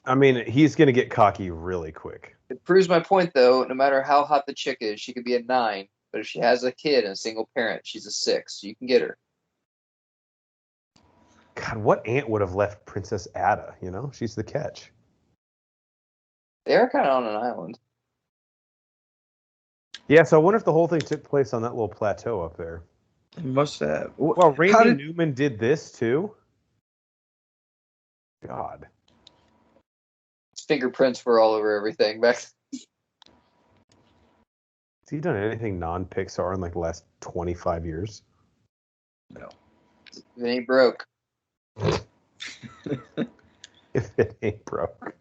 I mean, he's going to get cocky really quick. It proves my point, though. No matter how hot the chick is, she could be a 9. But if she has a kid and a single parent, she's a 6. So you can get her. God, what ant would have left Princess Ada? You know, she's the catch. They are kind of on an island. Yeah, so I wonder if the whole thing took place on that little plateau up there. It must have. Well, Randy Newman did this too. God. His fingerprints were all over everything back. Has he done anything non-Pixar in like the last 25 years? No. It ain't broke. If it ain't broke.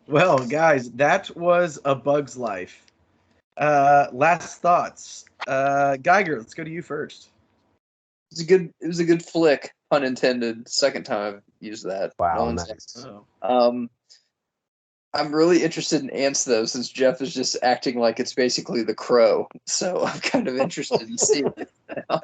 Well, guys, that was A Bug's Life. Last thoughts. Geiger, let's go to you first. It was a good flick, pun intended. Second time I've used that. Wow, nice. I'm really interested in ants though, since Jeff is just acting like it's basically The Crow. So I'm kind of interested in seeing it now.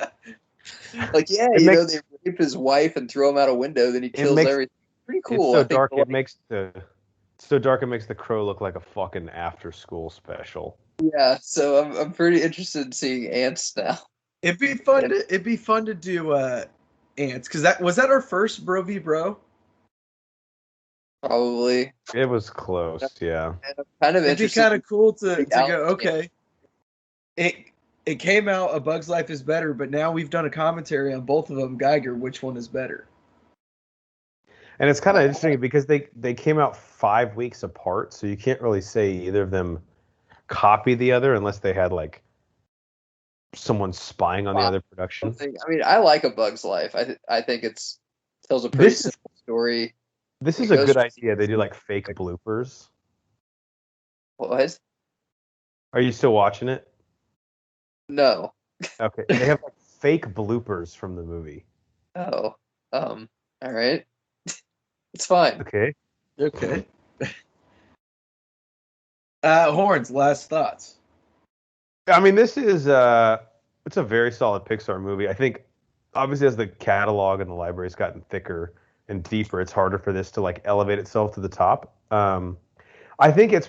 Like, yeah, they rape his wife and throw him out a window, then he kills everything. Pretty cool. It's so dark. It makes the Crow look like a fucking after-school special. Yeah, so I'm pretty interested in seeing ants now. It'd be fun to do ants, because was that our first Bro v Bro? Probably. It was close, yeah. And I'm kind of It'd be kind of cool to go, okay. It came out A Bug's Life is better, but now we've done a commentary on both of them. Geiger, which one is better? And it's kind of interesting because they came out 5 weeks apart, so you can't really say either of them copy the other unless they had like someone spying on the other production. I mean, I like A Bug's Life. I think tells a pretty simple story. This is a good idea. They do like fake bloopers. What? Are you still watching it? No. Okay. They have like fake bloopers from the movie. Oh. All right. It's fine. Okay. Horns, last thoughts. I mean, this is it's a very solid Pixar movie. I think obviously as the catalog and the library's gotten thicker and deeper, it's harder for this to like elevate itself to the top. I think it's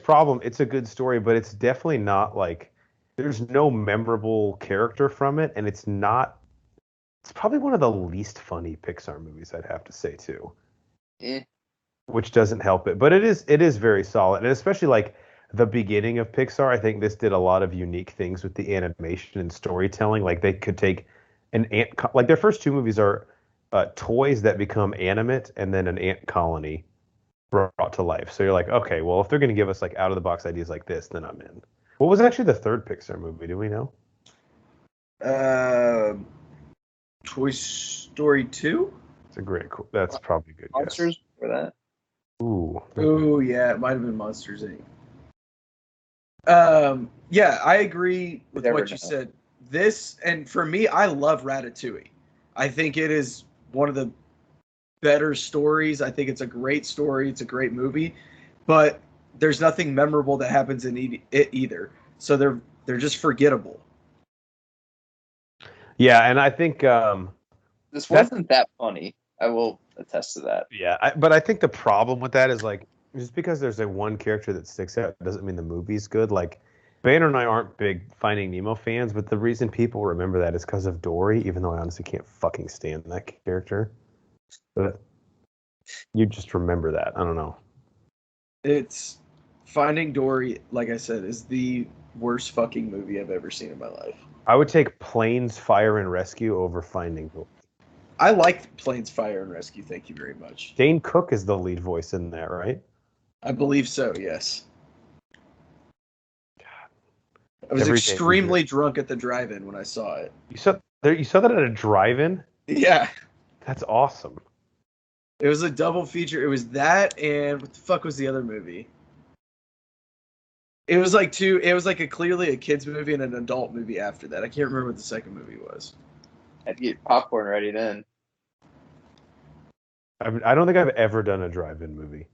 a good story, but it's definitely not like there's no memorable character from it, and it's probably one of the least funny Pixar movies, I'd have to say too. Which doesn't help it. But it is very solid, and especially like the beginning of Pixar, I think this did a lot of unique things with the animation and storytelling. Like they could take an ant, like their first 2 movies are toys that become animate, and then an ant colony brought to life. So you're like, okay, well, if they're going to give us like out of the box ideas like this, then I'm in. What was actually the third Pixar movie? Do we know? Toy Story 2? That's probably good. Monsters guess. for that. Ooh, yeah, it might have been Monsters Inc. Yeah, I agree with what you said. This, and for me, I love Ratatouille. I think it is one of the better stories. I think it's a great story. It's a great movie, but there's nothing memorable that happens in it either. So they're just forgettable. Yeah, and I think this wasn't that funny. I will attest to that. Yeah, but I think the problem with that is like just because there's like one character that sticks out doesn't mean the movie's good. Like Banner and I aren't big Finding Nemo fans, but the reason people remember that is because of Dory, even though I honestly can't fucking stand that character. But you just remember that. I don't know. It's Finding Dory, like I said, is the worst fucking movie I've ever seen in my life. I would take Planes, Fire, and Rescue over Finding Dory. I liked Planes, Fire, and Rescue. Thank you very much. Dane Cook is the lead voice in that, right? I believe so, yes. I was Every day extremely drunk at the drive-in when I saw it. You saw that at a drive-in? Yeah. That's awesome. It was a double feature. It was that and what the fuck was the other movie? It was like clearly a kid's movie and an adult movie after that. I can't remember what the second movie was. Had to get popcorn ready then. I don't think I've ever done a drive-in movie.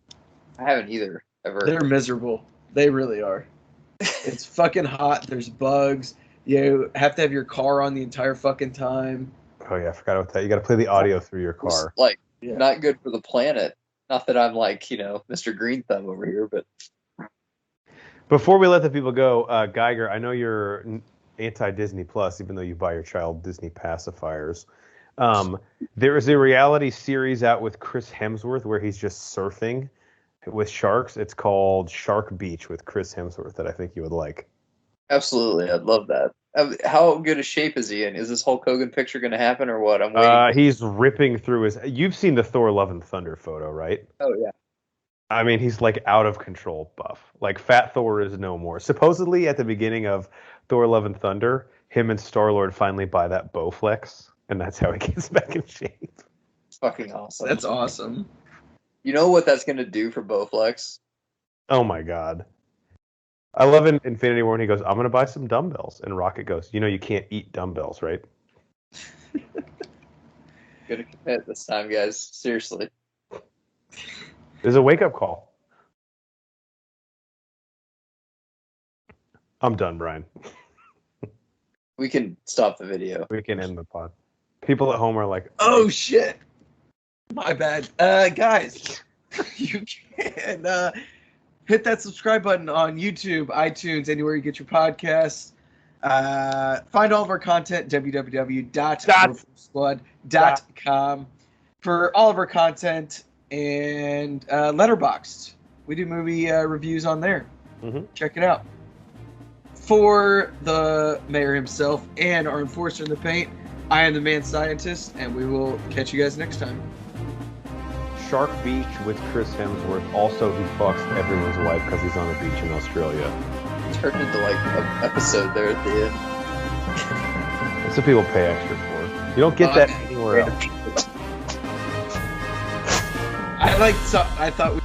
I haven't either, ever. They're miserable. They really are. It's fucking hot. There's bugs. You have to have your car on the entire fucking time. Oh yeah, I forgot about that. You got to play the audio through your car. It's like, Yeah. not good for the planet. Not that I'm like, Mr. Green Thumb over here, but Before we let the people go, Geiger, I know you're anti-Disney Plus, even though you buy your child Disney pacifiers. There is a reality series out with Chris Hemsworth where he's just surfing with sharks. It's called Shark Beach with Chris Hemsworth that I think you would like. absolutely, I'd love that. How good a shape is he in? Is this Hulk Hogan picture going to happen or what? I'm waiting. He's ripping through his... You've seen the Thor Love and Thunder photo, right? Oh, yeah. I mean, he's like out of control buff. Like Fat Thor is no more. Supposedly at the beginning of Thor Love and Thunder, him and Star-Lord finally buy that Bowflex, and that's how he gets back in shape. Fucking awesome. That's awesome. You know what that's going to do for Bowflex? Oh my god. I love in Infinity War when he goes, I'm going to buy some dumbbells. And Rocket goes, you can't eat dumbbells, right? Gonna commit this time, guys. Seriously. There's a wake-up call. I'm done, Brian. We can stop the video. We can end the pod. People at home are like, Oh shit. My bad. Guys, you can hit that subscribe button on YouTube, iTunes, anywhere you get your podcasts. Find all of our content at www.squad.com for all of our content and Letterboxd. We do movie reviews on there. Mhm. Check it out. For the mayor himself and our enforcer in the paint, I am the man scientist, and we will catch you guys next time. Shark Beach with Chris Hemsworth. Also, he fucks everyone's wife because he's on a beach in Australia. Turned into like an episode there at the end. That's what people pay extra for. You don't get that anywhere else. I thought we